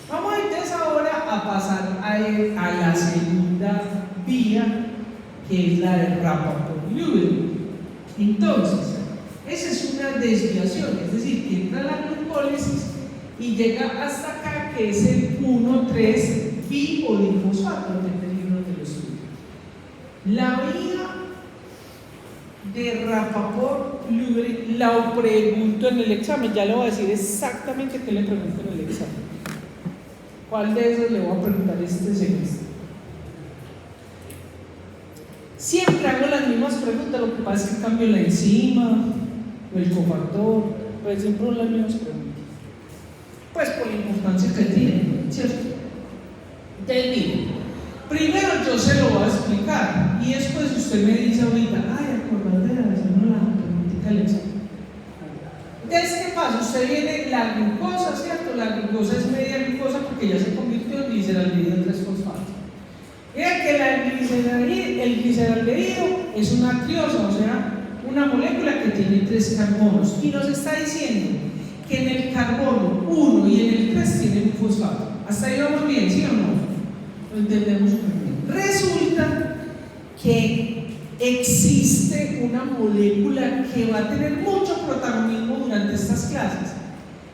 Vamos entonces ahora a pasar a la segunda vía, que es la de rapamorlube. Entonces, esa es una desviación, es decir, que entra la glucólisis y llega hasta acá, que es el 1,3-bi o difosfato, dependiendo del estudio. La vía de rapamorlube la pregunto en el examen, ya le voy a decir exactamente qué le pregunto en el examen. ¿Cuál de esos le voy a preguntar este semestre? Siempre siempre hago las mismas preguntas, lo que pasa es que cambio la enzima, o el cofactor, pues siempre son las mismas preguntas. Pues por la importancia que tienen, ¿cierto? Entonces, mire, primero yo se lo voy a explicar y después usted me dice ahorita, ay, acordate de hacernos la preguntita del examen. Entonces, ¿qué pasa? Usted viene la glucosa, ¿cierto? La glucosa es media glucosa porque ya se convirtió en gliceraldehído 3-fosfato. Mira que el gliceraldehído es una triosa, o sea, una molécula que tiene 3 carbonos y nos está diciendo que en el carbono 1 y en el 3 tiene un fosfato. Hasta ahí vamos bien, ¿sí o no? Lo entendemos muy bien. Resulta que existe una molécula que va a tener mucho protagonismo durante estas clases,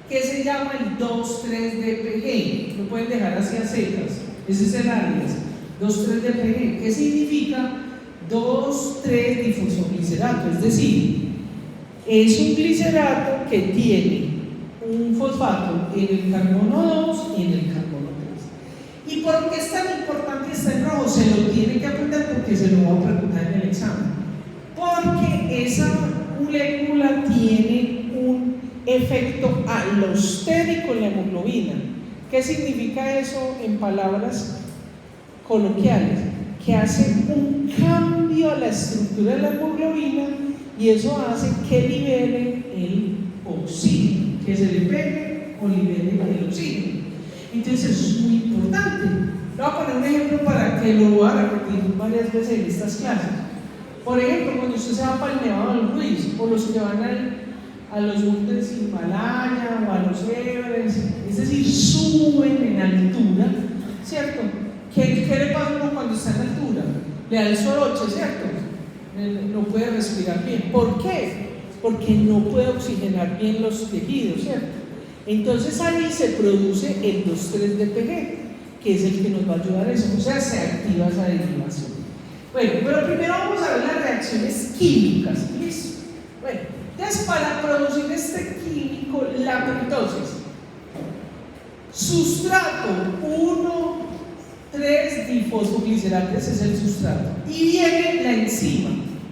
que se llama el 2,3-DPG. Lo pueden dejar así a secas, ese es el alias, 2,3-DPG, que significa 2,3-difosfoglicerato, es decir, es un glicerato que tiene un fosfato en el carbono 2 y en el carbono 3. ¿Y por qué es tan importante y está en rojo? Se lo tiene que aprender porque se lo va a preguntar en el examen. Porque esa molécula tiene un efecto alostérico en la hemoglobina. ¿Qué significa eso en palabras coloquiales? Que hace un cambio a la estructura de la hemoglobina y eso hace que libere el oxígeno, que se le pegue o libere el oxígeno. Entonces eso es muy importante. Le voy a poner un ejemplo para que lo voy a repetir varias veces en estas clases. Por ejemplo, cuando usted se va para el Nevado del Ruiz, o los que van a los montes Himalaya o a los Everest, es decir, suben en altura, ¿cierto? ¿Qué le pasa a uno cuando está en altura? Le da el soroche, ¿cierto? No puede respirar bien. ¿Por qué? Porque no puede oxigenar bien los tejidos, ¿cierto? Entonces ahí se produce el 2,3-DPG, que es el que nos va a ayudar a eso, o sea, se activa esa derivación. Bueno, pero primero vamos a ver las reacciones químicas, ¿listo? Bueno, entonces para producir este químico, entonces, sustrato 1,3-difosfoglicerato, ese es el sustrato, y viene la enzima,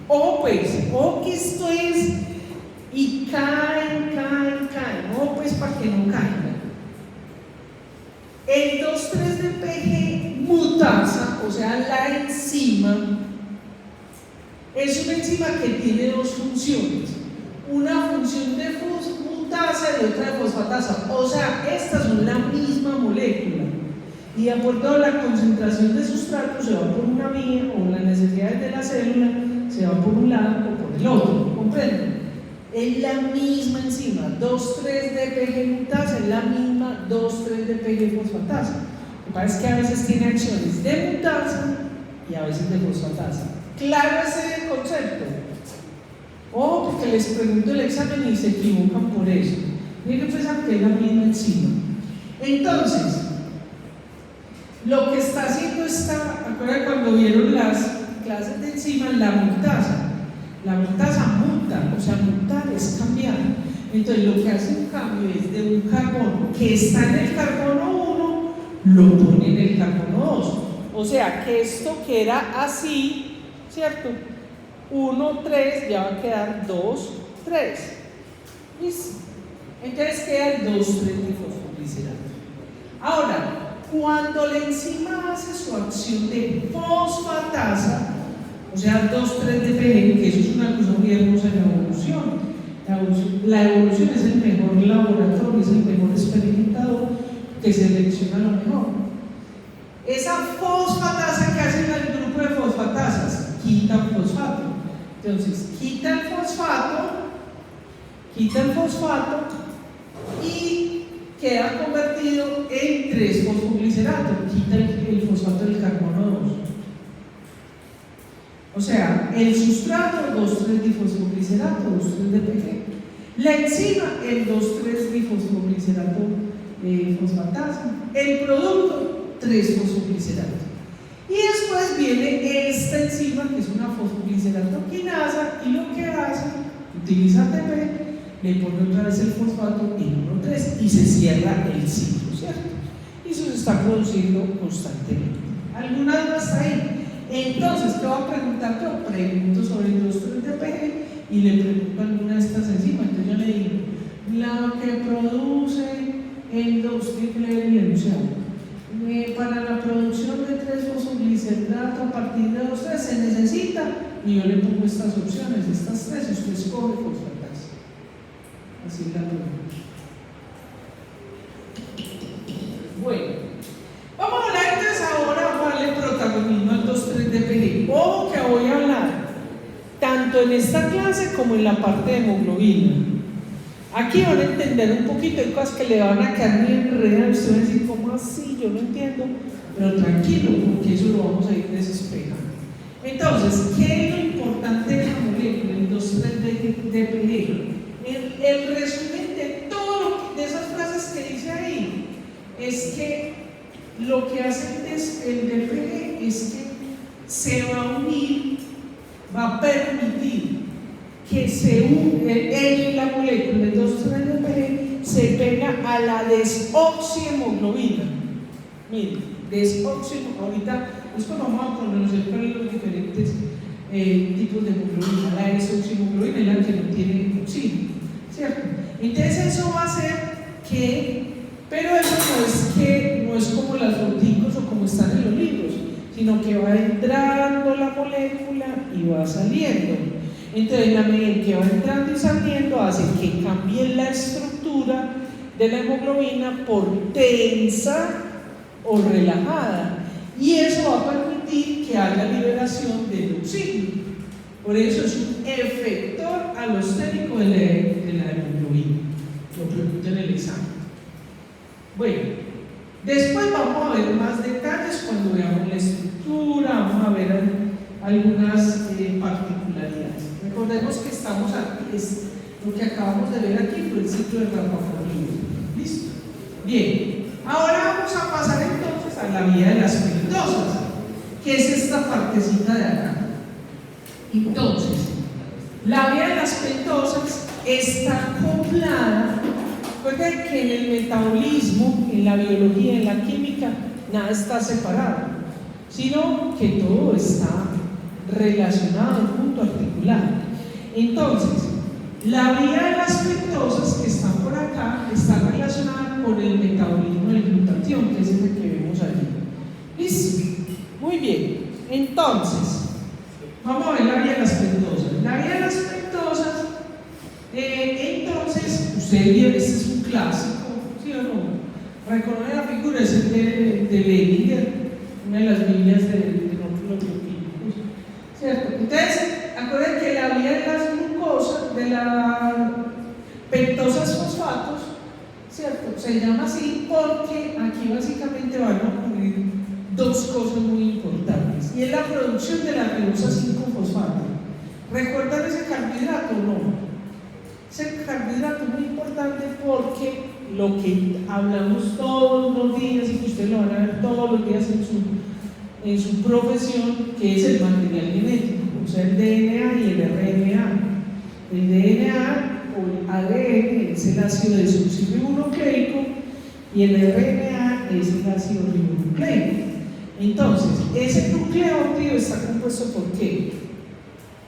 ojo que esto es, y caen, ojo pues para que no caigan. El 2,3-DPG mutasa, o sea, la enzima, es una enzima que tiene dos funciones, una función de mutasa y otra de fosfatasa, o sea, estas son la misma molécula y de acuerdo a la concentración de sustrato se va por una vía o las necesidades de la célula se va por un lado o por el otro, ¿comprenden? Es la misma enzima, 2,3-DPG mutasa, es la misma 2,3-DPG fosfatasa. Lo que pasa es que a veces tiene acciones de mutasa y a veces de fosfatasa. ¿Claro ese concepto? O porque les pregunto el examen y se equivocan por eso. Tienen que pensar que es la misma enzima. Entonces, lo que está haciendo ¿acuerdan cuando vieron las clases de enzimas? La mutasa muta, o sea, mutar es cambiar. Entonces lo que hace un cambio es de un carbono que está en el carbono 1, lo pone en el carbono 2. O sea que esto que era así, ¿cierto? 1,3 ya va a quedar 2,3. ¿Listo? Entonces queda el 2,3-difosfoglicerato. Ahora, cuando la enzima hace su acción de fosfatasa, o sea, 2,3-DPG, que eso es una cosa muy hermosa en la evolución. La evolución es el mejor laboratorio, es el mejor experimentador que selecciona lo mejor. Esa fosfatasa que hace el grupo de fosfatasas, quita el fosfato. Entonces, quita el fosfato y queda convertido en 3-fosfoglicerato, quita el fosfato del carbono 2. O sea, el sustrato 2,3-difosfoglicerato, 2,3-DPG. La enzima, el 2,3-difosfoglicerato fosfatasa. El producto, 3-fosfoglicerato. Y después viene esta enzima que es una fosfoglicerato quinasa y lo que hace, utiliza ATP, le pone otra vez el fosfato en 1,3 y se cierra el ciclo, ¿cierto? Y eso se está produciendo constantemente. ¿Alguna duda hasta ahí? Entonces, ¿qué va a preguntar yo? Pregunto sobre el 2,3-DPG y le pregunto alguna de estas enzimas. Entonces yo le digo, la que produce el 2,3-dimencial. Para la producción de 3-fosfoglicerdato a partir de 2,3 se necesita, y yo le pongo estas opciones, estas tres, y usted escoge fosfatasa. Así es la pregunta. Bueno, vamos a hablar entonces ahora, vale, protagonismo al 2,3-DPG. Ojo que voy a hablar tanto en esta clase como en la parte de hemoglobina. Aquí van a entender un poquito, hay cosas que le van a quedar muy enredadas, usted va a decir, ¿cómo así? Yo no entiendo, pero tranquilo, porque eso lo vamos a ir despejando. Entonces, ¿qué es lo importante de la molécula, el 2,3-DPG? El resumen de todo de esas frases que dice ahí es que lo que hace el DPG es que se va a unir, va a permitir que se une la molécula del 2,3-DPG se pega a la desoxihemoglobina. Miren, desoxihemoglobina, ahorita después vamos a conocer cuáles son los diferentes tipos de hemoglobina. La desoxihemoglobina es la que no tiene oxígeno, ¿cierto? Entonces eso va a hacer que, pero eso no es como las foticos o como están en los libros, sino que va entrando la molécula y va saliendo. Entonces, la medida que va entrando y saliendo hace que cambie la estructura de la hemoglobina por tensa o relajada, y eso va a permitir que haya liberación del oxígeno. Por eso es un efector alostérico de la hemoglobina. Lo pregunto en el examen. Bueno, después vamos a ver más detalles cuando veamos la estructura, vamos a ver algunas particularidades. Recordemos que estamos aquí, lo que acabamos de ver aquí fue el ciclo de Rafa-Folino. ¿Listo? Bien, ahora vamos a pasar entonces a la vía de las pentosas, que es esta partecita de acá. Entonces, la vía de las pentosas está acoplada. Recuerden que en el metabolismo, en la biología, en la química, nada está separado, sino que todo está relacionado, en punto articulado. Entonces, la vía de las pentosas que están por acá está relacionada con el metabolismo del glutatión, que es el que vemos allí. ¿Listo? Muy bien. Entonces, vamos a ver la vía de las pentosas. La vía de las pentosas, entonces, usted vio, este es un clásico, ¿sí o no? Reconoce la figura, es el de Leninger, una de las Biblias de los bioquímicos, ¿cierto? Entonces, acuérdense que la vía de las glucosas, de las pentosas fosfatos, ¿cierto? Se llama así porque aquí básicamente van a ocurrir dos cosas muy importantes, y es la producción de la ribosa 5-fosfato. ¿Recuerdan ese carbohidrato o no? Ese carbohidrato es muy importante porque lo que hablamos todos los días y que ustedes lo van a ver todos los días en su profesión, que es el material genético, o sea, el DNA y el RNA. El DNA o el ADN es el ácido desoxirribonucleico y el RNA es el ácido ribonucleico. Entonces, ese nucleótido está compuesto ¿por qué?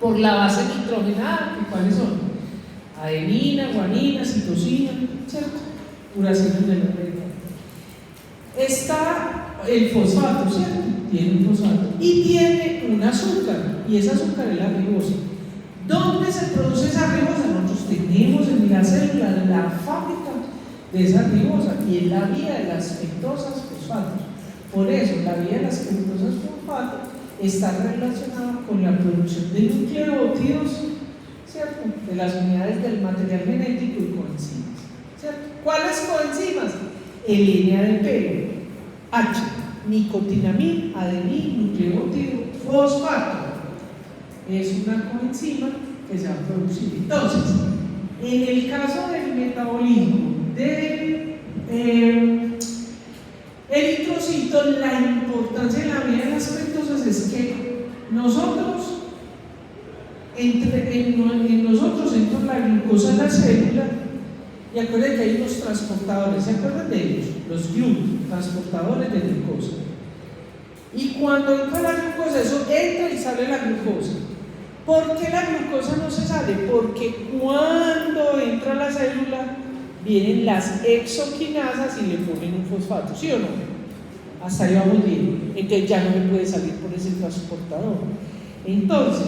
Por la base nitrogenada, ¿cuáles son? Adenina, guanina, citosina, ¿cierto? Uracinas de la RNA. Está el fosfato, ¿cierto? Tiene un fosfato y tiene un azúcar, y ese azúcar es la ribosa. ¿Dónde se produce esa ribosa? Nosotros tenemos en la célula la fábrica de esa ribosa, y es la vía de las pentosas fosfatos. Por eso, la vía de las pentosas fosfatos está relacionada con la producción de nucleótidos, ¿cierto? De las unidades del material genético y coenzimas, ¿cierto? ¿Cuáles coenzimas? El NADP, H, nicotinamida, adenina, nucleótido, fosfato. Es una coenzima que se va a producir. Entonces, en el caso del metabolismo del eritrocito, la importancia de la vía de las pentosas es que nosotros, en nosotros entra la glucosa en la célula, y acuérdense que hay unos transportadores, ¿se acuerdan de ellos? Los GLUT, transportadores de glucosa. Y cuando entra la glucosa, eso entra y sale la glucosa. ¿Por qué la glucosa no se sale? Porque cuando entra la célula, vienen las exoquinasas y le ponen un fosfato, ¿sí o no? Hasta ahí vamos bien. Entonces ya no me puede salir por ese transportador. Entonces,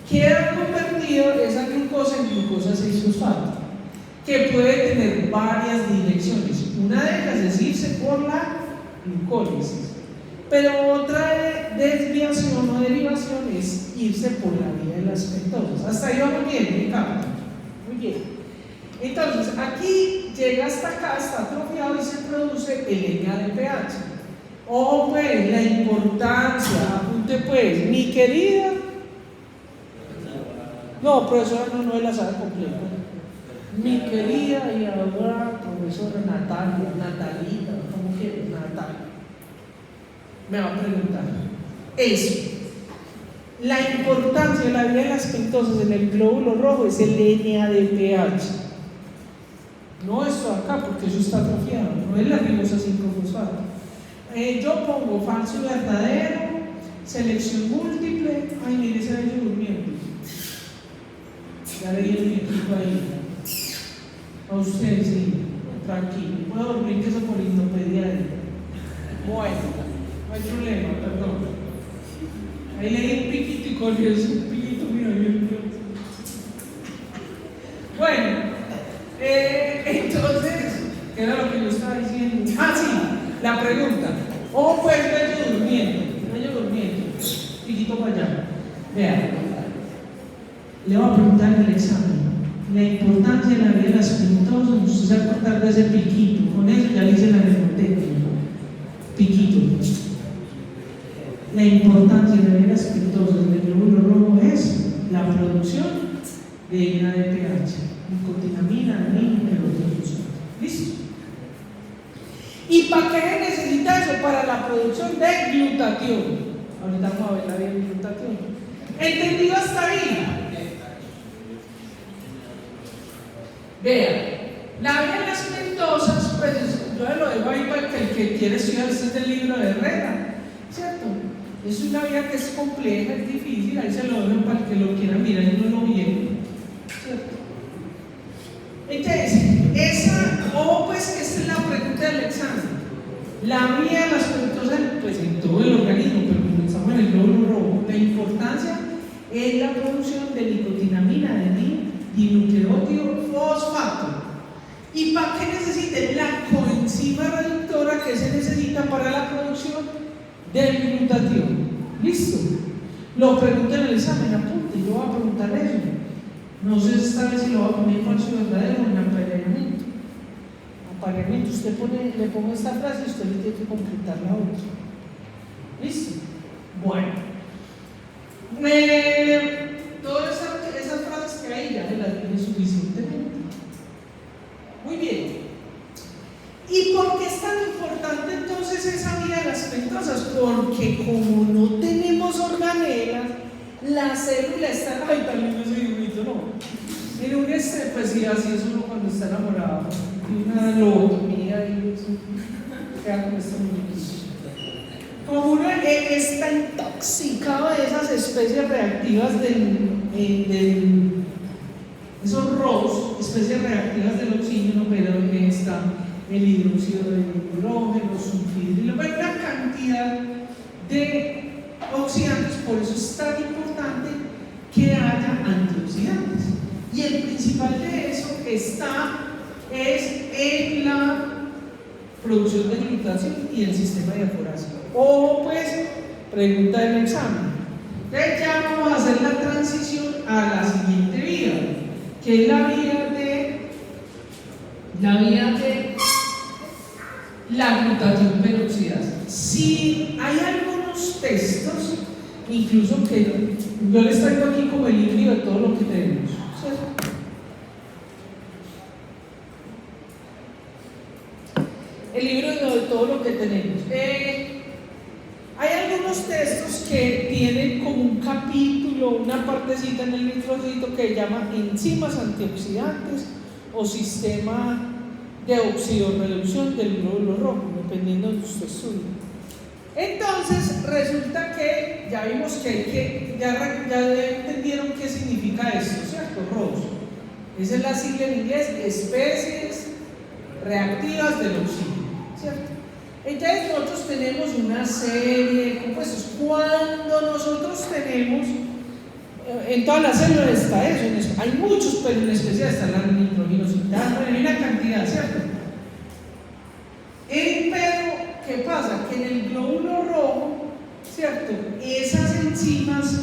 queda convertido esa glucosa en glucosa 6-fosfato, que puede tener varias direcciones. Una de ellas es irse por la glucólisis, pero otra desviación o derivación es irse por la vía de las pentosas. Hasta ahí vamos bien, ¿me captan? Muy bien. Entonces, aquí llega hasta acá, está atrofiado y se produce el NADPH. Ojo pues, la importancia, apunte pues, mi querida. No, profesora, no la sabe completa. Mi querida y ahora profesora Natalita, ¿cómo quieres? Natalia. Me va a preguntar. Eso. La importancia de la vía de las pentosas en el glóbulo rojo es el NADPH. No esto acá, porque eso está atrofiado, no es la ribosa 5-fosfato. Yo pongo falso y verdadero, selección múltiple. Ay, mire, se ha ido durmiendo. Ya leí el tiempito ahí. A usted, sí, tranquilo. Puedo dormir, que eso por hipnopedia. Bueno, no hay problema, perdón. Ahí leí un piquito y cogió ese piquito, mira, Bueno, entonces, ¿qué era lo que yo estaba diciendo? Ah, sí, la pregunta. Ojo, pues, bello durmiendo. Piquito para allá. Vean, le voy a preguntar en el examen la importancia de la vía de las pentosas. Usted se va a acordar de ese piquito. Con eso ya le hice la mnemotecnia. Piquito. La importancia de la vía de las pentosas en el glóbulo rojo es la producción de NADPH, nicotinamina, adenina, peroxidación. ¿Listo? ¿Y para qué se necesita eso? Para la producción de glutatión. Ahorita vamos a ver la vía de glutatión. ¿Entendido hasta ahí? Vean, la vía de las pentosas, pues yo lo dejo ahí para que el que quiere estudiar, este es del libro de Herrera, ¿cierto? Es una vía que es compleja, es difícil, ahí se lo dejo para el que lo quiera mirar y no lo viene, ¿cierto? Entonces, pues que esta es la pregunta del examen. La vía de las pentosas, pues en todo el organismo, pero comenzamos en el glóbulo rojo, la importancia es la producción de nicotinamina, adenina, dinucleótido fosfato. ¿Y para qué necesiten? La coenzima reductora que se necesita para la producción del glutatión. ¿Listo? Lo pregunto en el examen, apunte, yo voy a preguntar eso. No sé esta vez si lo voy a poner falso y verdadero o en apareamiento. Apareamiento, usted le pongo esta frase y usted le tiene que completar la otra. ¿Listo? Bueno. Todas esas frases que hay ya se las dije suficientemente. Muy bien. ¿Y por qué es tan importante entonces esa vía de las pentosas? Porque como no tenemos organelas, la célula está. Ay, también no soy bonito, ¿no? En un pues sí, así es uno cuando está enamorado. Y una lobotomía y eso. Queda con este muñequito. Como uno está intoxicado de esas especies reactivas esos ROS, especies reactivas del oxígeno, pero está el hidróxido de hidrógeno, sulfidrilo, hay una cantidad de oxidantes, por eso es tan importante que haya antioxidantes. Y el principal de eso es en la producción de glutatión y el sistema de evaporación. O pues, pregunta del examen. Entonces ya vamos a hacer la transición a la siguiente vía, que es la vía de la glutatión peroxidasa. Si hay algunos textos, incluso que yo les traigo aquí como el libro de todo lo que tenemos, ¿cierto? El libro de todo lo que tenemos. Hay algunos textos que tienen como un capítulo, una partecita en el litrocito que llama enzimas antioxidantes o sistema de oxidorreducción del glóbulo rojo, dependiendo de usted estudie. Entonces resulta que ya vimos que ya entendieron qué significa esto, ¿cierto? ROS. Esa es la sigla en inglés, especies reactivas del oxígeno, ¿cierto? Entonces nosotros tenemos una serie de compuestos. Cuando nosotros tenemos, en todas las células está eso, hay muchos, pero en especial está la nitrogenosidad, hay una cantidad, ¿cierto? Pero, ¿qué pasa? Que en el glóbulo rojo, ¿cierto? Esas enzimas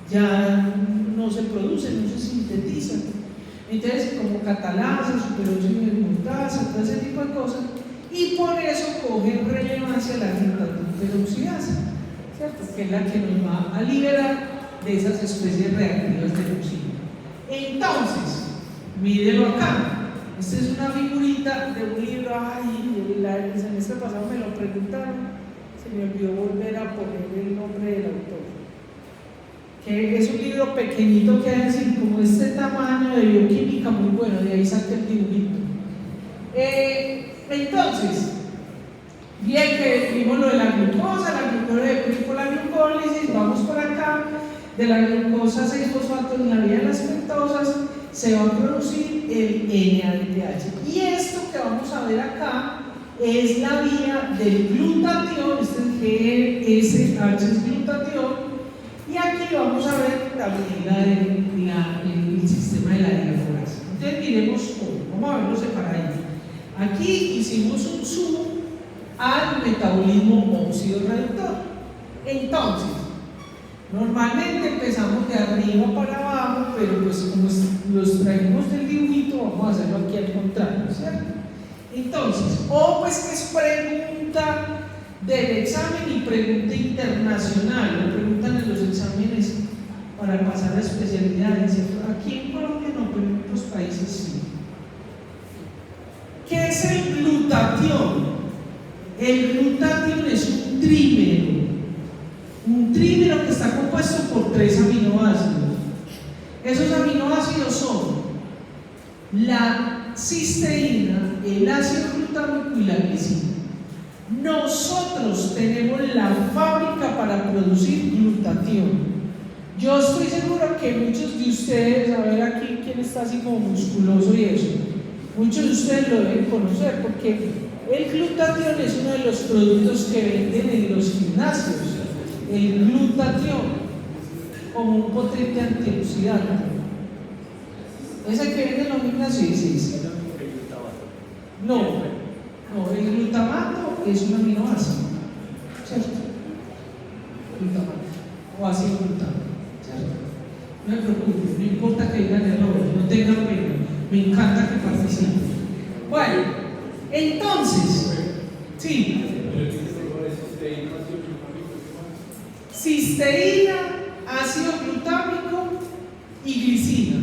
ya no se producen, no se sintetizan. Entonces, como catalasa, superóxido de mutasa, todo ese tipo de cosas, y por eso coge relevancia la glutaperoxidasa, ¿cierto? Que es la que nos va a liberar de esas especies reactivas del oxígeno. Entonces, mírenlo acá. Esta es una figurita de un libro. Ay, el semestre pasado me lo preguntaron, se me olvidó volver a poner el nombre del autor. Que es un libro pequeñito que hay así, como este tamaño, de bioquímica, muy bueno, de ahí saqué el dibujito. Entonces, bien que vimos lo de la glucosa por la glucólisis, vamos por acá, de la glucosa 6-fosfato en la vía de las pentosas, se va a producir el NADPH. Y esto que vamos a ver acá es la vía del glutatión, este es GSH, es glutatión, y aquí vamos a ver también el sistema de la diafragma. Entonces miremos cómo, vamos a verlo separadito. Aquí hicimos un zoom al metabolismo óxido reductor. Entonces, normalmente empezamos de arriba para abajo, pero pues como los trajimos del dibujito, vamos a hacerlo aquí al contrario, ¿cierto? Entonces, pues que es pregunta del examen y pregunta internacional, lo preguntan en los exámenes para pasar a especialidades, ¿cierto? Aquí en Colombia no, pero en otros países sí. ¿Qué es el glutatión? El glutatión es un trímero que está compuesto por 3 aminoácidos. Esos aminoácidos son la cisteína, el ácido glutámico y la glicina. Nosotros tenemos la fábrica para producir glutatión. Yo estoy seguro que muchos de ustedes, a ver aquí quién está así como musculoso y eso, muchos de ustedes lo deben conocer porque el glutatión es uno de los productos que venden en los gimnasios. El glutatión, como un potente antioxidante. ¿Ese que venden en los gimnasios? Sí. No, el glutamato es un aminoácido, ¿cierto? Glutamato, o ácido glutamato, ¿cierto? No me preocupe, no importa que digan errores, no tengan pena, me encanta que participen. Bueno, entonces, sí. Cisteína, ácido glutámico y glicina.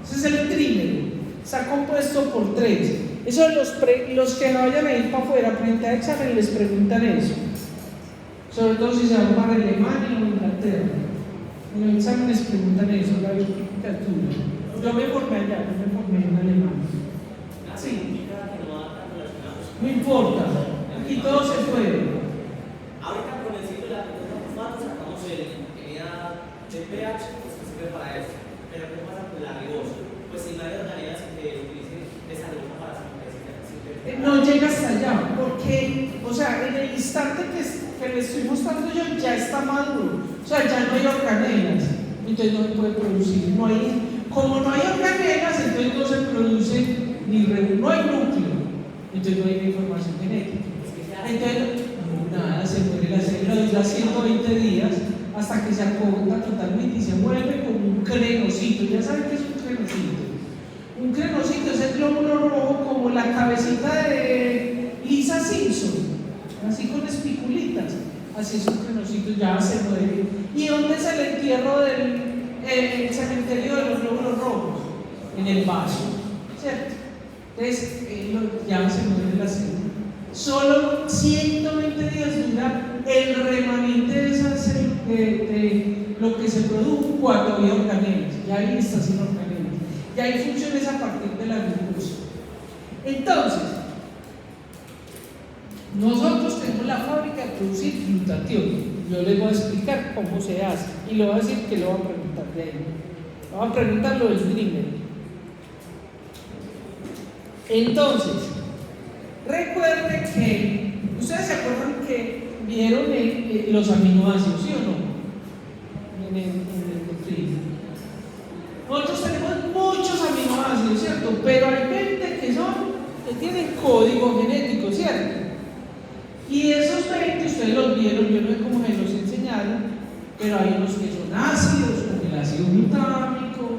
Ese es el trímero. Está compuesto por 3. Eso los que vayan a ir para afuera frente a examen les preguntan eso. Sobre todo si se van para Alemania o Inglaterra. En los exámenes preguntan eso, la bioquímica. Yo me formé allá, yo me formé en Alemania. Sí. No importa, aquí todo se puede. Ahorita con el ciclo de la fosfato sacamos el NADPH, pues que sirve para eso. Pero ¿qué pasa con la ribosa? Pues si no hay organelles que utilicen esa ribosa para sintetizar. No llega hasta allá, porque, o sea, en el instante que le estoy mostrando yo ya está maduro. O sea, ya no hay organelas, entonces no se puede producir. Como no hay organelas, entonces no se produce no hay núcleo, entonces no hay información genética. Entonces, nada, se muere la célula, dura 120 días hasta que se acota totalmente y se vuelve como un crenocito. ¿Ya saben qué es un crenocito? Un crenocito es el glóbulo rojo como la cabecita de Lisa Simpson, así con espiculitas. Así es un crenocito, ya se muere. ¿Y dónde es el entierro del cementerio de los glóbulos rojos? En el vaso, ¿cierto? Entonces, ya se muere la célula. Solo 120 días dura el remanente de esa célula, de lo que se produjo cuando había organelas. Ya ahí está sin organelas. Ya hay funciones a partir de la glucosa. Entonces, nosotros tenemos la fábrica fábrica de producir glutatión. Yo les voy a explicar cómo se hace y le voy a decir que lo van a preguntar de ahí. Le van a preguntar lo del trímer. Entonces, recuerden que, ustedes se acuerdan que vieron los aminoácidos, ¿sí o no? En el trímer. Nosotros tenemos muchos aminoácidos, ¿cierto? Pero hay 20 que tienen código genético, ¿cierto? Y esos 20 ustedes los vieron, yo no sé cómo se los enseñaron, pero hay unos que son ácidos, como el ácido glutámico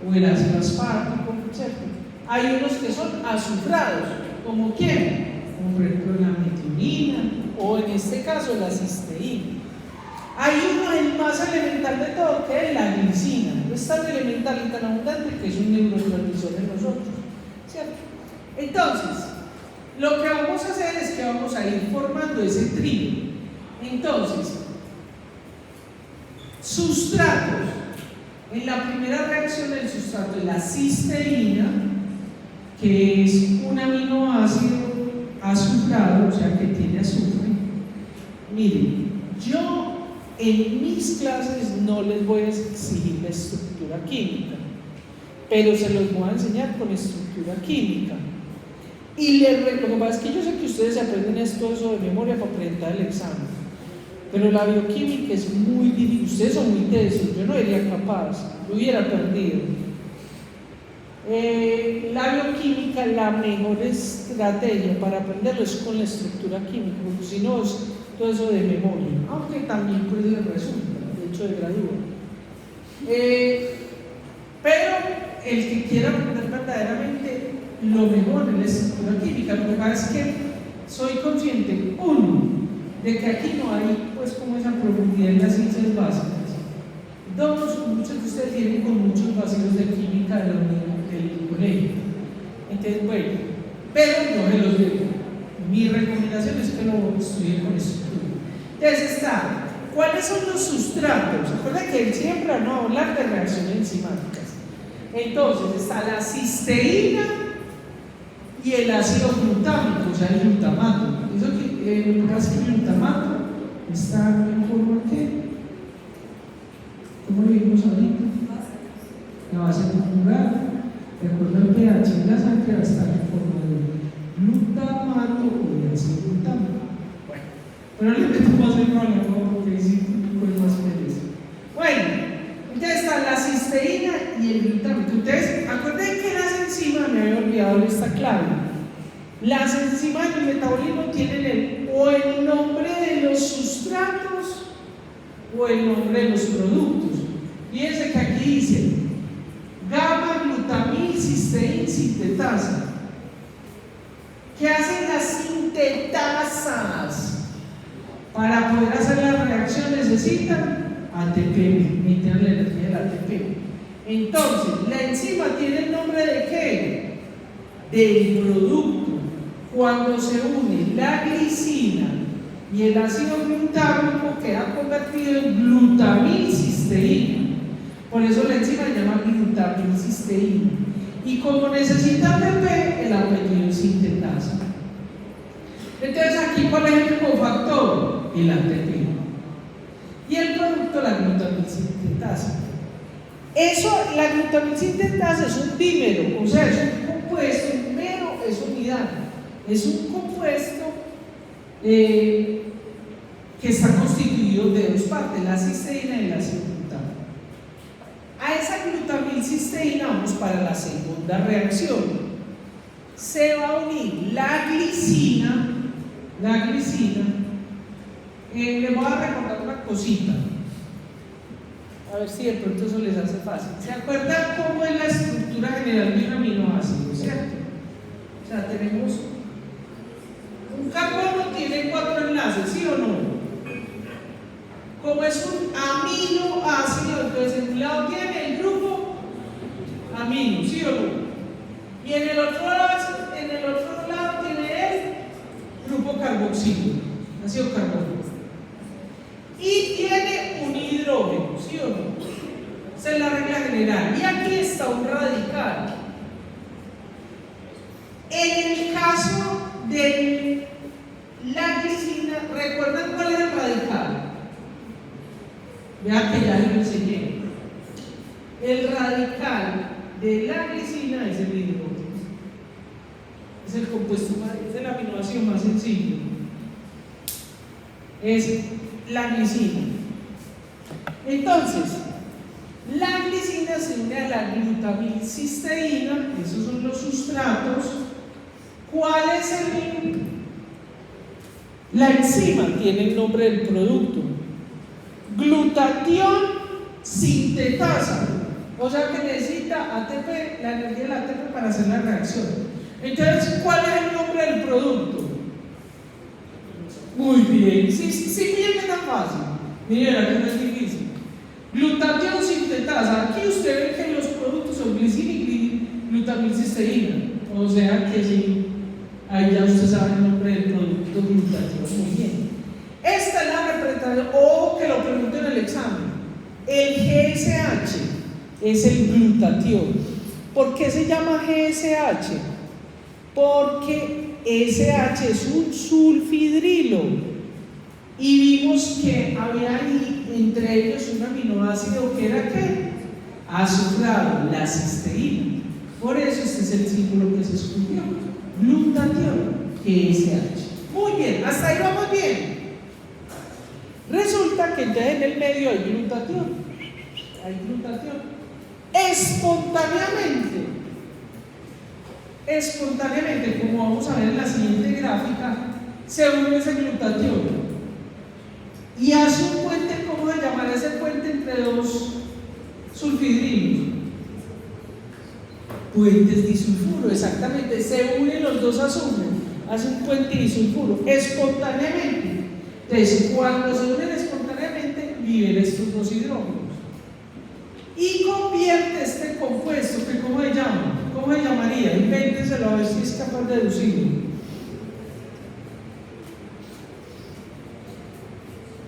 o el ácido aspartico, ¿cierto? Hay unos que son azufrados, ¿como quién? Como por ejemplo la metionina o en este caso la cisteína. Hay uno, el más elemental de todo, que es la glicina. Es tan elemental y tan abundante que es un neurotransmisor en nosotros, ¿cierto? Entonces, lo que vamos a hacer es que vamos a ir formando ese trío. Entonces, sustratos. En la primera reacción el sustrato es la cisteína, que es un aminoácido azufrado, o sea que tiene azufre. Miren, yo en mis clases no les voy a exigir la estructura química, pero se los voy a enseñar con estructura química. Y lo que pasa es que yo sé que ustedes aprenden eso de memoria para presentar el examen, pero la bioquímica es muy difícil. Ustedes son muy tesos, yo no sería capaz, lo hubiera perdido. La bioquímica, la mejor estrategia para aprenderlo es con la estructura química, porque si no es todo eso de memoria, aunque también puede ser resulta, de hecho de gradúa. Pero el que quiera aprender verdaderamente lo mejor en la estructura química, lo que pasa es que soy consciente, uno, de que aquí no hay pues como esa profundidad en las ciencias básicas. Dos, muchos de ustedes vienen con muchos vacíos de química del colegio. Entonces, bueno, pero no se los digo. Mi recomendación es que lo estudien con estructura. Entonces está, ¿cuáles son los sustratos? Recuerden que siempre van a hablar de reacciones enzimáticas. Entonces está la cisteína y el ácido glutámico, o sea, el glutamato. Eso que el glutamato está en forma que, ¿cómo lo vimos ahorita? La base molecular, de acuerdo al pH en la sangre, va a estar en forma de glutamato o de ácido glutámico. Bueno, pero le meto más en mano, ¿no? Porque sí, pues más pereza. Bueno, entonces está la cisteína y el glutámico. Ustedes, acuérdense que las enzimas, me había olvidado esta clave. Las enzimas del metabolismo tienen o el nombre de los sustratos o el nombre de los productos. Fíjense que aquí dice gamma glutamil cisteína sintetasa. ¿Qué hacen las sintetasas? Para poder hacer la reacción necesitan ATP, necesitan la energía del ATP. Entonces, la enzima tiene el nombre de ¿qué? Del producto. Cuando se une la glicina y el ácido glutámico queda convertido en glutamilcisteína. Por eso la enzima se llama glutamilcisteína. Y como necesita ATP, el apellido es sintetasa. Entonces aquí, ¿cuál es el cofactor? El ATP. Y el producto, la glutamilsintetasa. Eso, la glutamilsintetasa es un dímero, o sea, es un compuesto, un mero es unidad. Es un compuesto que está constituido de dos partes, la cisteína y el ácido glutámico. A esa glutamilcisteína vamos para la segunda reacción. Se va a unir la glicina. Les voy a recordar una cosita, a ver si de pronto eso les hace fácil. ¿Se acuerdan cómo es la estructura general de un aminoácido, cierto? O sea, tenemos un carbono, tiene 4 enlaces, ¿sí o no? Como es un aminoácido, entonces en un lado tiene el grupo amino, ¿sí o no? Y en el otro lado tiene el grupo carboxilo, ácido carbónico. Y tiene un hidrógeno, ¿sí o no? Esa es la regla general. Y aquí está un radical. En el caso de la glicina ¿recuerdan cuál era el radical? Vean que ya les lo enseñé. El radical de la glicina es el hidrógeno. Es el compuesto más, es el aminoácido más sencillo. Es la glicina. Entonces, la glicina se une a la glutamilcisteína, esos son los sustratos. ¿Cuál es la enzima? Tiene el nombre del producto. Glutatión sintetasa. O sea que necesita ATP, la energía del ATP para hacer la reacción. Entonces, ¿cuál es el nombre del producto? Muy bien, sí, bien, tan fácil. Miren, aquí no es difícil. Glutatión sintetasa. Aquí usted ve que los productos son glicina y glutamilcisteína. O sea que sí, ahí ya usted sabe el nombre del producto glutatión. Muy bien. Esta es la representación, o que lo pregunten en el examen. El GSH es el glutatión. ¿Por qué se llama GSH? Porque SH es un sulfidrilo y vimos que había ahí entre ellos un aminoácido que era ¿qué? Azufrado, la cisteína. Por eso este es el símbolo que se escogió, glutatión, GSH. Muy bien, hasta ahí vamos bien. Resulta que ya en el medio hay glutatión. Espontáneamente, como vamos a ver en la siguiente gráfica, se une ese glutatión y hace un puente. ¿Cómo se llamará ese puente entre dos sulfidrilos? Puentes disulfuro, exactamente. Se unen los dos azufres, hace un puente disulfuro espontáneamente. Entonces, cuando se unen espontáneamente, libera estos dos hidrógenos y convierte este compuesto, que ¿cómo se llama? ¿Cómo se llamaría? Invéntenselo a ver si es capaz de deducirlo.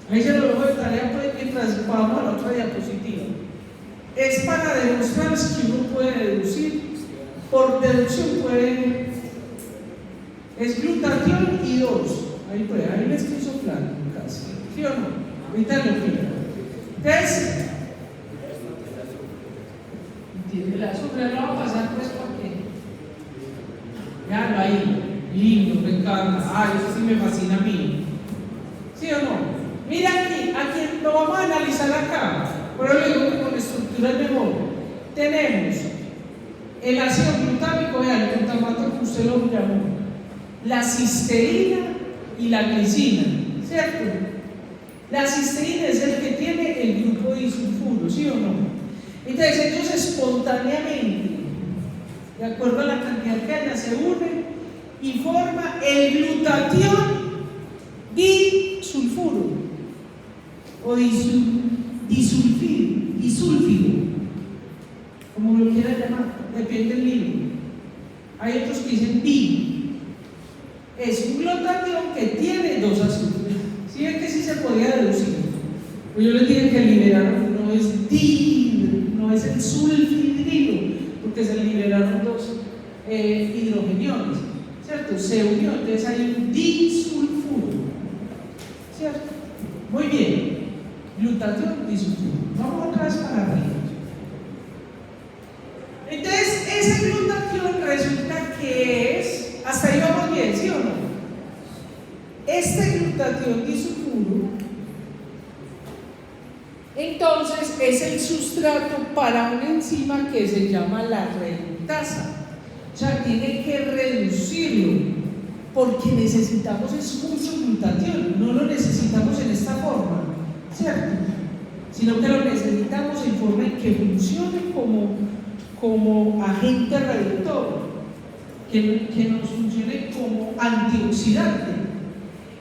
Ahí se lo dejo de tarea mientras vamos a la otra diapositiva. Es para demostrar que uno puede deducir, por deducción puede, es glutatión y 2. Ahí me estoy soplando casi, ¿sí o no? Ahorita lo miro. Entonces, el azúcar lo va a pasar pues porque ya lo ahí, lindo, me encanta. Eso sí me fascina a mí. ¿Sí o no? Mira aquí lo vamos a analizar acá. Por eso digo que con estructura es mejor. Tenemos el ácido glutámico, el glutamato que usted lo llamó, la cisteína y la glicina, ¿cierto? La cisteína es el que tiene el grupo disulfuro, ¿sí o no? Entonces ellos espontáneamente, de acuerdo a la cantidad que haya, se unen y forma el glutatión disulfuro o disúlfido, como lo quieran llamar, depende del libro. Hay otros que dicen di. Es un glutatión que tiene dos azufres. ¿Sí ven que sí se podía deducir? Pues yo les dije que liberaron, no es no es el sulfidrilo, porque se liberaron dos hidrogeniones, ¿cierto? Se unió, entonces hay un disulfuro, ¿cierto? Muy bien, glutatión, disulfuro. Vamos otra vez para arriba. Entonces, ese glutatión resulta que es, hasta ahí vamos bien, ¿sí o no? Este glutatión disulfuro, entonces, es el sustrato para una enzima que se llama la reductasa. O sea, tiene que reducirlo porque necesitamos es mucho glutatión, no lo necesitamos en esta forma, ¿cierto? Sino que lo necesitamos en forma en que funcione como agente reductor, que nos funcione como antioxidante.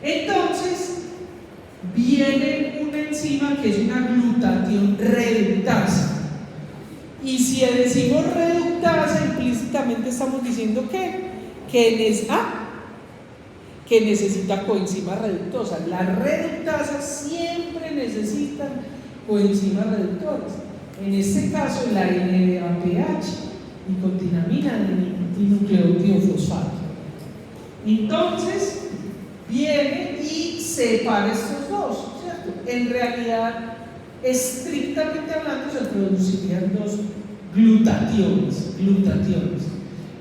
Entonces, viene una enzima que es una glutatión reductasa. Y si decimos reductasa, implícitamente estamos diciendo que necesita coenzimas reductosas. Las reductasas siempre necesitan coenzimas reductoras. En este caso, la NADPH, nicotinamina dinucleótido fosfato. Entonces, viene y separa estos dos, ¿cierto? En realidad, estrictamente hablando, se producirían dos glutationes.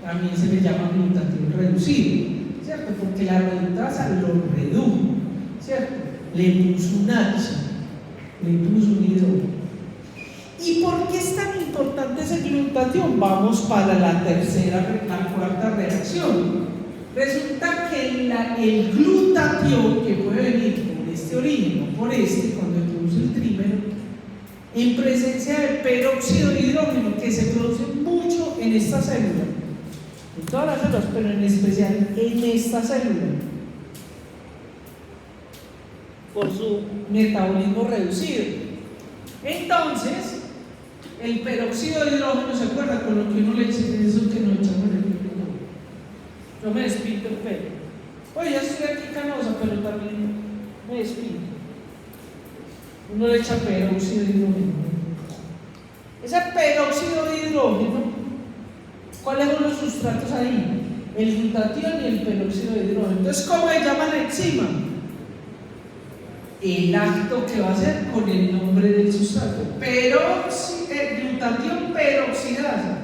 También se le llama glutatión reducido, ¿cierto? Porque la reductasa lo redujo, ¿cierto? Le puso un H, le puso un hidrógeno. ¿Y por qué es tan importante ese glutatión? Vamos para la cuarta reacción. Resulta que el glutatión, que puede venir por este origen o por este, cuando produce el trímero, en presencia de peróxido de hidrógeno, que se produce mucho en esta célula, en todas las células, pero en especial en esta célula, por su metabolismo reducido. Entonces, el peróxido de hidrógeno, ¿se acuerda con lo que uno le echa? Eso que no echamos en el pelo. Yo me despinto el pelo. Oye, ya estoy aquí canosa, pero también me despinto. Uno le echa peróxido de hidrógeno. Ese peróxido de hidrógeno, ¿cuáles son los sustratos ahí? El glutatión y el peróxido de hidrógeno. Entonces, ¿cómo se llama la enzima? El acto que va a hacer con el nombre del sustrato. Glutatión peroxidasa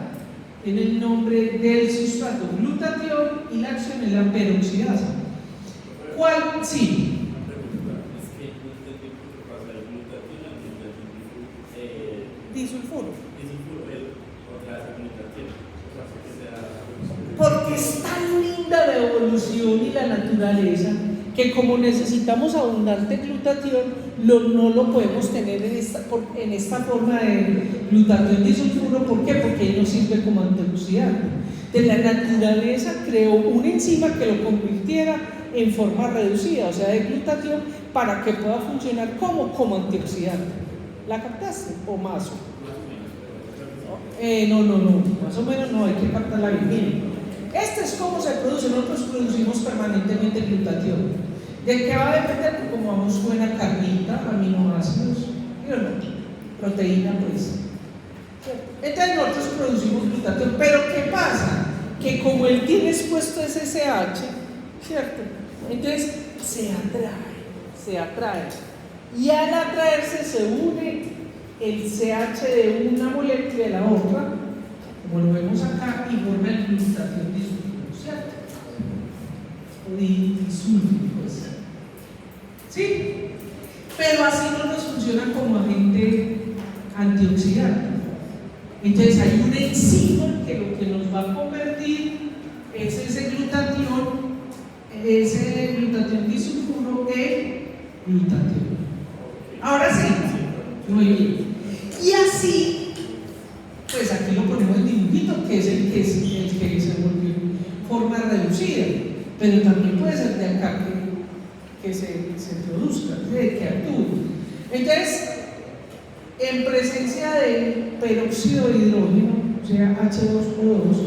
tiene el nombre del sustrato. Glutatión y la acción es la peroxidasa. ¿Cuál? Sí. Disulfuro. Porque es tan linda la evolución y la naturaleza que como necesitamos abundante glutatión, no lo podemos tener en esta forma de glutatión disulfuro. ¿Por qué? Porque no sirve como antioxidante. De la naturaleza creó una enzima que lo convirtiera en forma reducida, o sea, de glutatión, para que pueda funcionar como antioxidante. ¿La captaste? ¿O más? No, más o menos no, hay que captarla bien. Miren, este es cómo se produce. Nosotros producimos permanentemente glutatión. ¿De qué va a depender? Como vamos buena carnita, aminoácidos, proteína, pues. Entonces nosotros producimos glutatión, pero ¿qué pasa? Que como él tiene expuesto ese CH, ¿cierto? Entonces se atrae. Y al atraerse se une el CH de una molécula y de la otra, como lo vemos acá, y forma el glutatión disulfuro, ¿cierto? O disulfuro, pues. ¿Sí? Pero así no nos funciona como agente antioxidante. Entonces hay una enzima que lo que nos va a convertir es ese glutatión disulfuro en glutatión. Ahora sí, muy bien. Y así, pues aquí lo ponemos en dibujito, que es el que se volvió en forma reducida, pero también puede ser de acá que se produzca, que actúe. Entonces, en presencia de peróxido de hidrógeno, o sea, H2O2,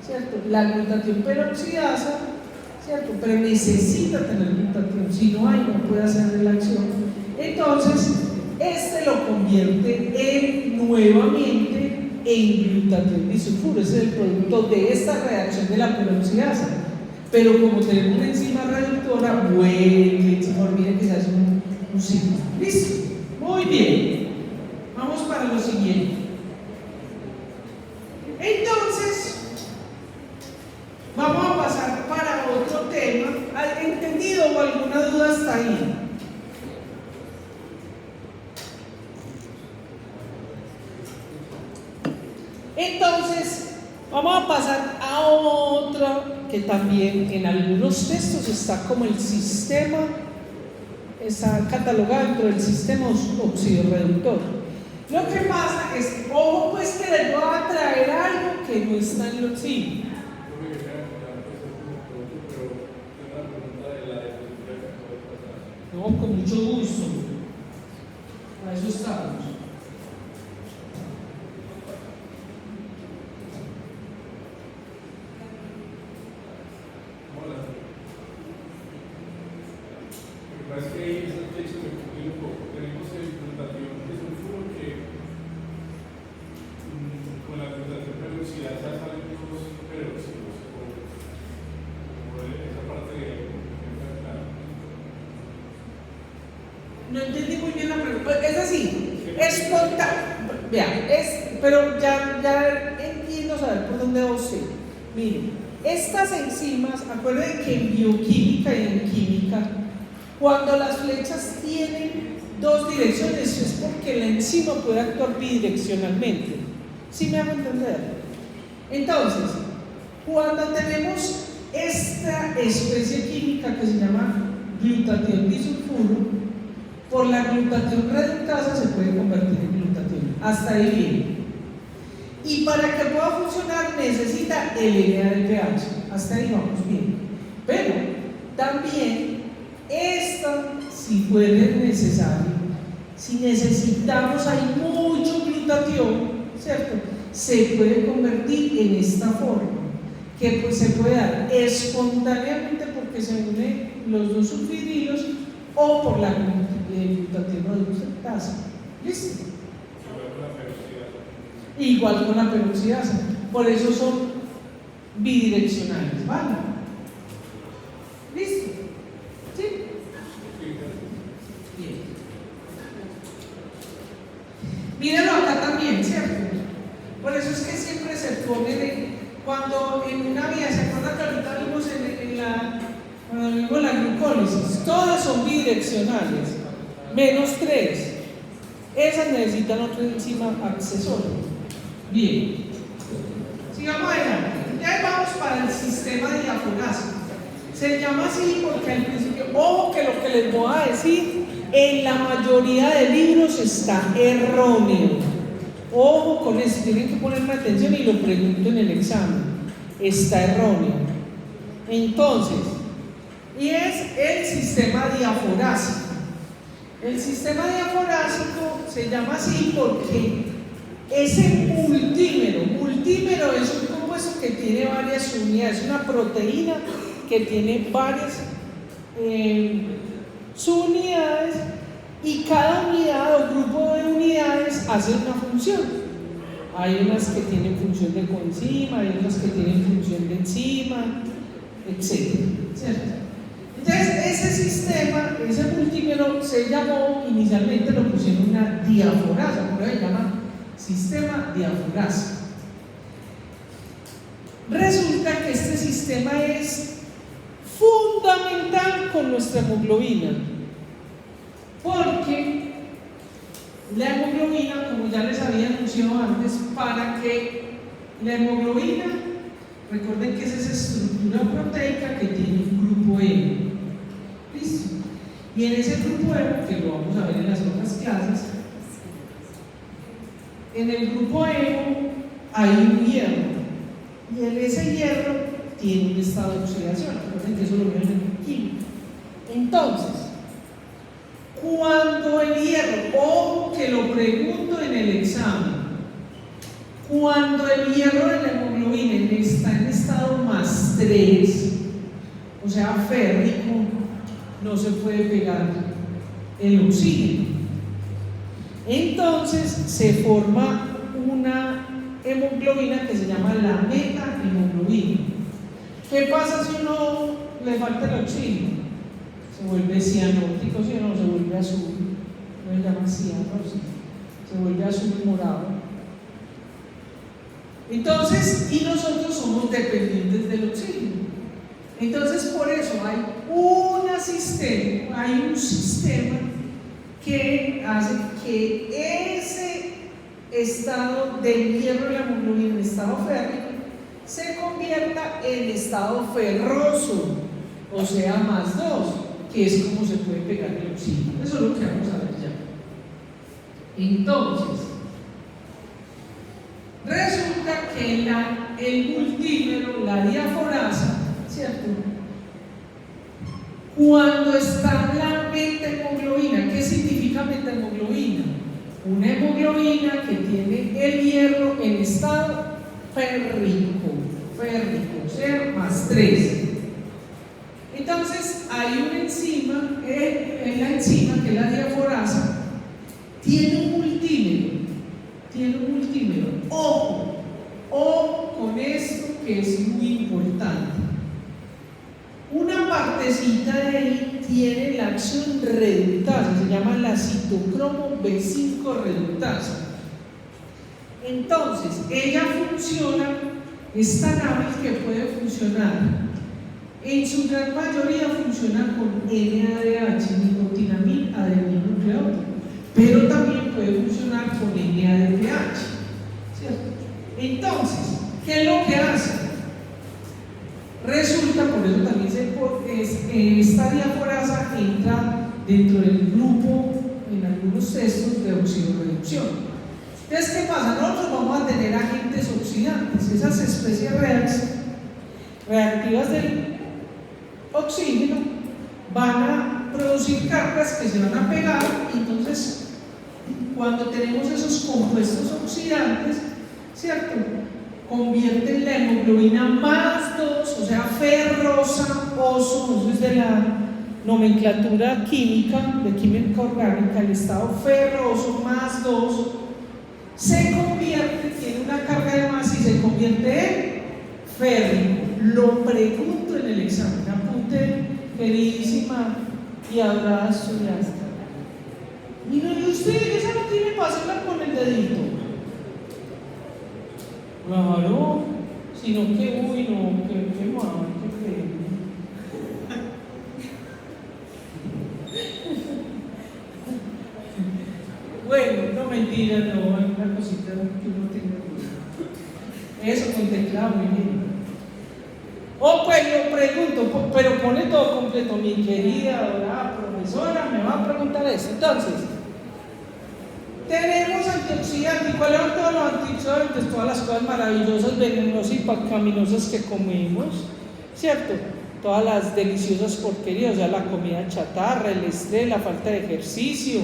¿cierto? La glutatión peroxidasa, ¿cierto? Pero necesita tener glutatión, si no hay, no puede hacer la acción. Entonces, este lo convierte nuevamente en glutatión disulfuro. Ese es el producto de esta reacción de la peroxidasa. Pero como tenemos una enzima reductora, vuelve, se olvida que se hace un ciclo. ¿Listo? Muy bien. Vamos para lo siguiente. Entonces, vamos a pasar para otro tema. ¿Han entendido o alguna duda hasta ahí? Entonces, vamos a pasar a otro que también en algunos textos está como el sistema, está catalogado dentro del sistema oxidorreductor. Lo que pasa es, ojo pues que les voy a traer algo que no está en los sí. No, con mucho gusto. Para eso estamos. Es que ahí ese texto me confunde un poco. Tenemos el glutatión disulfuro que con la glutatión peroxidasa salen unos peróxidos o esa parte de No entendí muy bien la pregunta. Es decir, espontáneo. Vea, pero ya entiendo saber por dónde va usted. Miren, estas enzimas, acuérdense que en bioquímica y en química, cuando las flechas tienen dos direcciones es porque la enzima puede actuar bidireccionalmente. ¿Sí me hago entender? Entonces, cuando tenemos esta especie química que se llama glutatión disulfuro, por la glutatión reductasa se puede convertir en glutatión. Hasta ahí bien. Y para que pueda funcionar necesita eliminar el pH. Hasta ahí vamos bien. Pero también esta, si fuera necesario, si necesitamos, hay mucho glutatión, ¿cierto? Se puede convertir en esta forma, que pues se puede dar espontáneamente porque se unen los dos sulfidrilos o por la glutatión reductasa. ¿Listo? Igual con la peroxidasa. Por eso son bidireccionales, ¿vale? ¿Listo? ¿Sí? Bien. Mírenlo acá también, ¿cierto? Por eso es que siempre se pone cuando en una vía, ¿se acuerdan que ahorita vimos cuando vimos la glucólisis? Todas son bidireccionales, menos 3. Esas necesitan otra enzima accesoria. Bien, sigamos adelante. Ya vamos para el sistema diaforasa. Se llama así porque al principio, ojo que lo que les voy a decir en la mayoría de libros está erróneo. Ojo con eso, tienen que ponerme atención y lo pregunto en el examen. Está erróneo. Entonces, y es el sistema diaforásico. El sistema diaforásico se llama así porque ese multímero es un compuesto que tiene varias unidades, una proteína que tiene varias subunidades y cada unidad o grupo de unidades hace una función. Hay unas que tienen función de coenzima, hay otras que tienen función de enzima, etc. ¿Cierto? Entonces, ese sistema, ese multímero se llamó, inicialmente lo pusieron una diaforasa, por eso se llama sistema diaforasa. Resulta que este sistema es fundamental con nuestra hemoglobina, porque la hemoglobina, como ya les había anunciado antes, para que la hemoglobina, recuerden que es esa estructura proteica que tiene un grupo hemo. ¿Listo? Y en ese grupo hemo, que lo vamos a ver en las otras clases, en el grupo hemo hay un hierro, y en ese hierro tiene un estado de oxidación. Recuerden que eso lo vieron en química. Entonces, cuando el hierro, ojo que lo pregunto en el examen, cuando el hierro de la hemoglobina está en estado más 3, o sea férrico, no se puede pegar el oxígeno. Entonces se forma una hemoglobina que se llama la metahemoglobina. ¿Qué pasa si uno le falta el oxígeno? Se vuelve cianótico, si no, se vuelve azul, no se llama ciano, se vuelve azul morado. Entonces, y nosotros somos dependientes del oxígeno. Entonces, por eso hay un sistema que hace que ese estado del hierro de la hemoglobina en estado férrico se convierta en estado ferroso, o sea, más 2, que es como se puede pegar el oxígeno. Eso es lo que vamos a ver ya. Entonces, resulta que el multímero, la diaforasa, ¿cierto? Cuando está la metahemoglobina, ¿qué significa metahemoglobina? Una hemoglobina que tiene el hierro en estado férrico, o sea, más 3. Entonces, hay una enzima, en la enzima, que es la diaforasa, tiene un multímero. Ojo con esto que es muy importante. Una partecita de ahí tiene la reacción reductasa, se llama la citocromo B5 reductasa. Entonces, ella funciona, es tan hábil que puede funcionar, en su gran mayoría funciona con NADH, nicotinamida adeninnucleótido, pero también puede funcionar con NADPH, ¿cierto? Entonces, ¿qué es lo que hace? Resulta, por eso también esta diaforasa entra dentro del grupo, en algunos textos, de oxidorreducción. Entonces, ¿qué pasa? Nosotros vamos a tener agentes oxidantes, esas especies reactivas del oxígeno van a producir cargas que se van a pegar, y entonces cuando tenemos esos compuestos oxidantes, ¿cierto?, convierten la hemoglobina más 2, o sea, ferrosa, oso, eso es de la nomenclatura química, de química orgánica, el estado ferroso más 2, se convierte, tiene una carga de masa y se convierte en férrico. Lo pregunto en el examen, apunte, queridísima y adorada estudiante. Mira, y usted, esa no tiene para hacerla con el dedito. Claro, sino que, uy, no, que mal, que feo. Bueno, no mentira, no, hay una cosita que uno tiene. Eso con teclado, muy bien. Pues yo pregunto, pero pone todo completo, mi querida adorada profesora, me va a preguntar eso. Entonces, tenemos antioxidantes. ¿Cuáles son todos los antioxidantes? Todas las cosas maravillosas, venenosas y pecaminosas que comemos, ¿cierto? Todas las deliciosas porquerías, o sea, la comida chatarra, el estrés, la falta de ejercicio,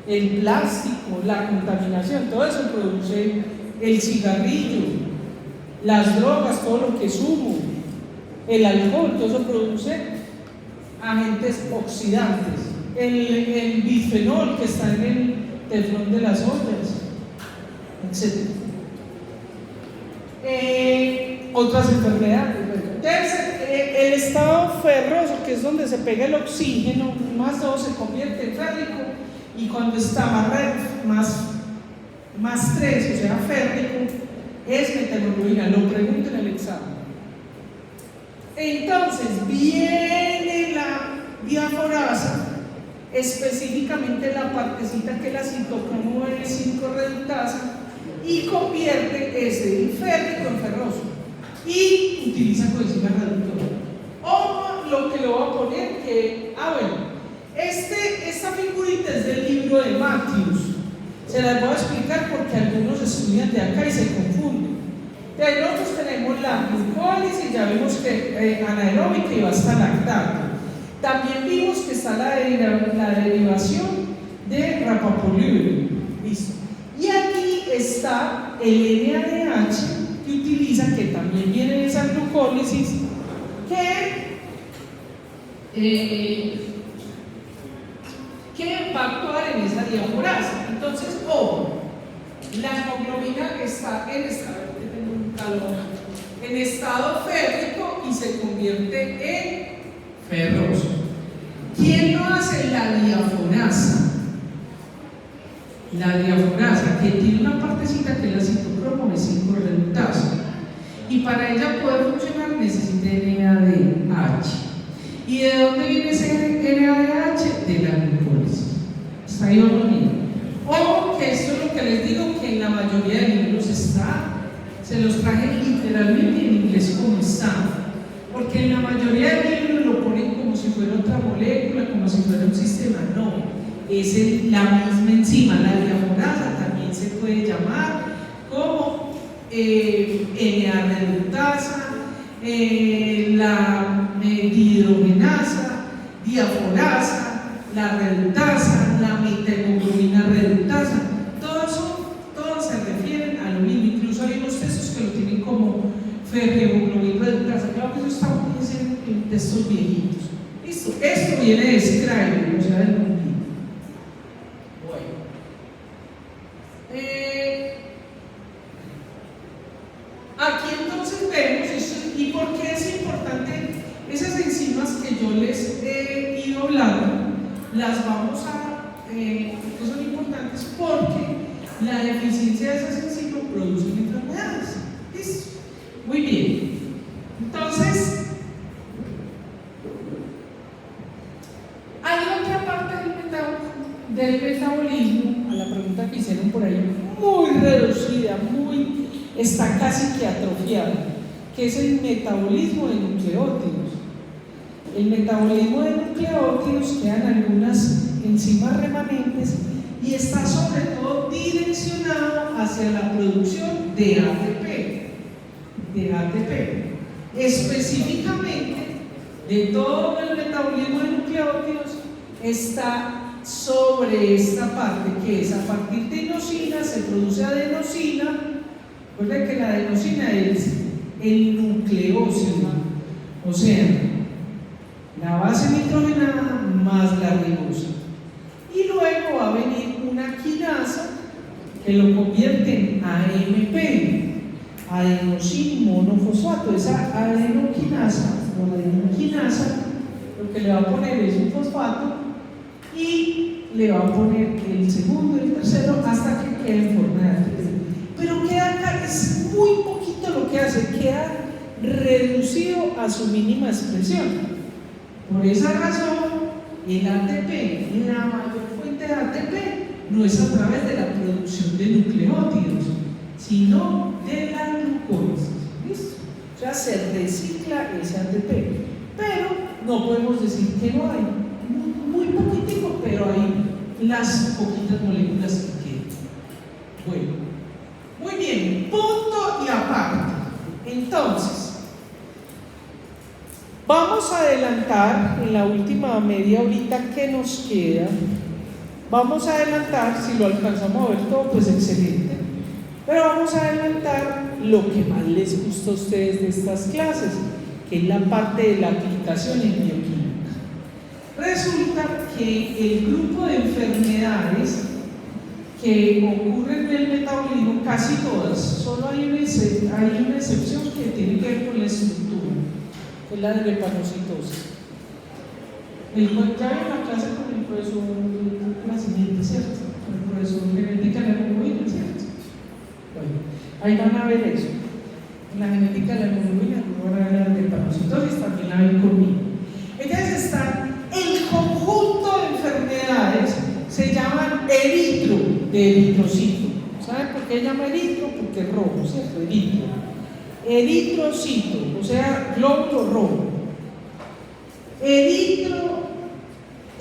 el plástico, la contaminación, todo eso produce el cigarrillo, las drogas, todo lo que es humo, el alcohol, todo eso produce agentes oxidantes. El bifenol que está en el teflón de las ollas, etc. Otras enfermedades. Entonces, el estado ferroso, que es donde se pega el oxígeno, más 2 se convierte en férrico, y cuando está más 3, o sea, férrico, es methemoglobina. Lo pregunto en el examen. Entonces, viene la diaforasa, específicamente la partecita que es la citocromo B5 reductasa, y convierte ese férrico en ferroso y utiliza coenzima reductora. O lo que le voy a poner que, esta figurita es del libro de Matthews, se las voy a explicar porque algunos estudian de acá y se confunden. De ahí nosotros tenemos la glucólisis, ya vimos que anaeróbica y va hasta lactato. También vimos que está la derivación de rapapoluro. Listo. Y aquí está el NADH que utiliza, que también viene de esa glucólisis, que va a actuar en esa diaforasa. Entonces, la hemoglobina está en estado férrico y se convierte en ferroso. ¿Quién lo hace? La diaforasa. La diaforasa, que tiene una partecita que es la citocromo B5 reductasa, y para ella poder funcionar necesita NADH. ¿Y de dónde viene ese NADH? De la glucólisis. ¿Está ahí o no? Ojo, que esto es lo que les digo, que en la mayoría de libros está, se los traje literalmente en inglés como está, porque en la mayoría de libros lo ponen como si fuera otra molécula, como si fuera un sistema. No, es la misma enzima. La diaforasa también se puede llamar como NA reductasa, la dihidrogenasa, diaforasa, la reductasa, la methemoglobina reductasa. Todos se refieren a lo mismo. Incluso hay unos textos que lo tienen como ferrohemoglobina reductasa. Claro que eso está muy en textos viejitos. Listo. Esto viene de Scribe, o sea, del mundo. Bueno. Aquí entonces vemos eso. ¿Y por qué es importante esas enzimas que yo les he ido hablando? las vamos que son importantes porque la deficiencia de esas enzimas produce enfermedades. ¿Listo? Muy bien. Entonces, hay otra parte del metabolismo, a la pregunta que hicieron por ahí, muy reducida, está casi que atrofiada, que es el metabolismo de nucleótidos. El metabolismo de nucleótidos quedan algunas enzimas remanentes y está sobre todo direccionado hacia la producción de ATP. Específicamente, de todo el metabolismo de nucleótidos está sobre esta parte que es a partir de inosina se produce adenosina. Recuerden que la adenosina es el nucleósido, o sea, la base nitrogenada más la ribosa. Y luego va a venir una quinasa que lo convierte en AMP, adenosín monofosfato. Esa adenoquinasa lo que le va a poner es un fosfato y le va a poner el segundo y el tercero hasta que quede en forma de ATP. Pero queda acá, es muy poquito lo que hace, queda reducido a su mínima expresión. Por esa razón, el ATP, la mayor fuente de ATP, no es a través de la producción de nucleótidos, sino de la glucólisis. ¿Listo? O sea, se recicla ese ATP. Pero no podemos decir que no hay. Muy poquitico, pero hay las poquitas moléculas que quedan. Bueno, muy bien, punto y aparte. Entonces, vamos a adelantar en la última media horita que nos queda. Vamos a adelantar, si lo alcanzamos a ver todo, pues excelente. Pero vamos a adelantar lo que más les gusta a ustedes de estas clases, que es la parte de la aplicación en bioquímica. Resulta que el grupo de enfermedades que ocurren en el metabolismo, casi todas, solo hay una excepción que tiene que ver con la estructura, que es la de la hepatocitosis. Ya en la clase con el profesor Nacimiento, ¿cierto? Con el profesor genética de la hemoglobina, ¿cierto? Bueno, ahí van a ver eso. En la genética de la hemoglobina, van a ver la de hepatocitosis, también la ven conmigo. Entonces están el conjunto de enfermedades, se llaman eritro, de eritrocito. ¿Saben por qué se llama eritro? Porque es rojo, ¿cierto? Eritro. Eritrocito, o sea, glóbulo rojo.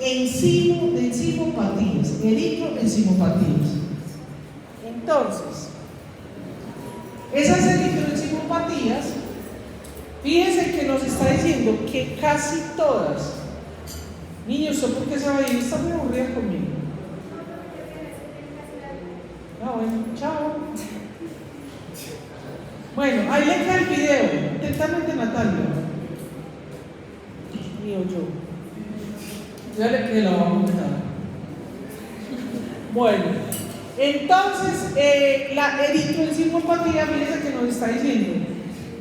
Enzimopatías. Eritroenzimopatías. Entonces, esas eritroenzimopatías, fíjense que nos está diciendo que casi todas. Niños, ¿usted por qué se va a ir? Está muy aburrida conmigo. Bueno, chao. Bueno, ahí le queda el video. Atentamente, Natalia. Mío, yo. Ya le quedé la vamos a montar. Bueno, entonces, la eritroenzimopatía, fíjense que nos está diciendo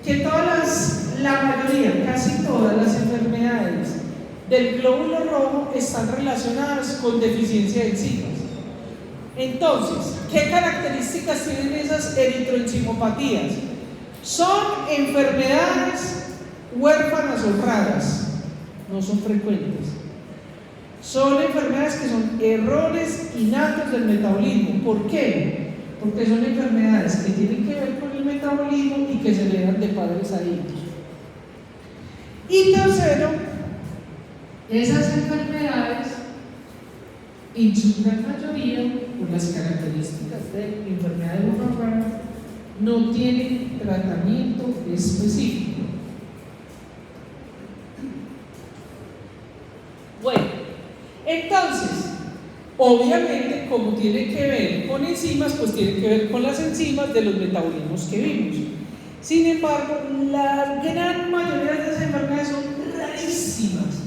que la mayoría, casi todas las enfermedades del glóbulo rojo están relacionadas con deficiencia de enzimas. Entonces, ¿qué características tienen esas eritroenzimopatías? Son enfermedades huérfanas o raras, no son frecuentes. Son enfermedades que son errores innatos del metabolismo. ¿Por qué? Porque son enfermedades que tienen que ver con el metabolismo y que se heredan de padres a hijos. Y tercero, esas enfermedades, en su gran mayoría, por las características de enfermedad de Wolfram, no tienen tratamiento específico. Bueno, entonces, obviamente, como tiene que ver con enzimas, pues tiene que ver con las enzimas de los metabolismos que vimos. Sin embargo, la gran mayoría de esas enfermedades son rarísimas.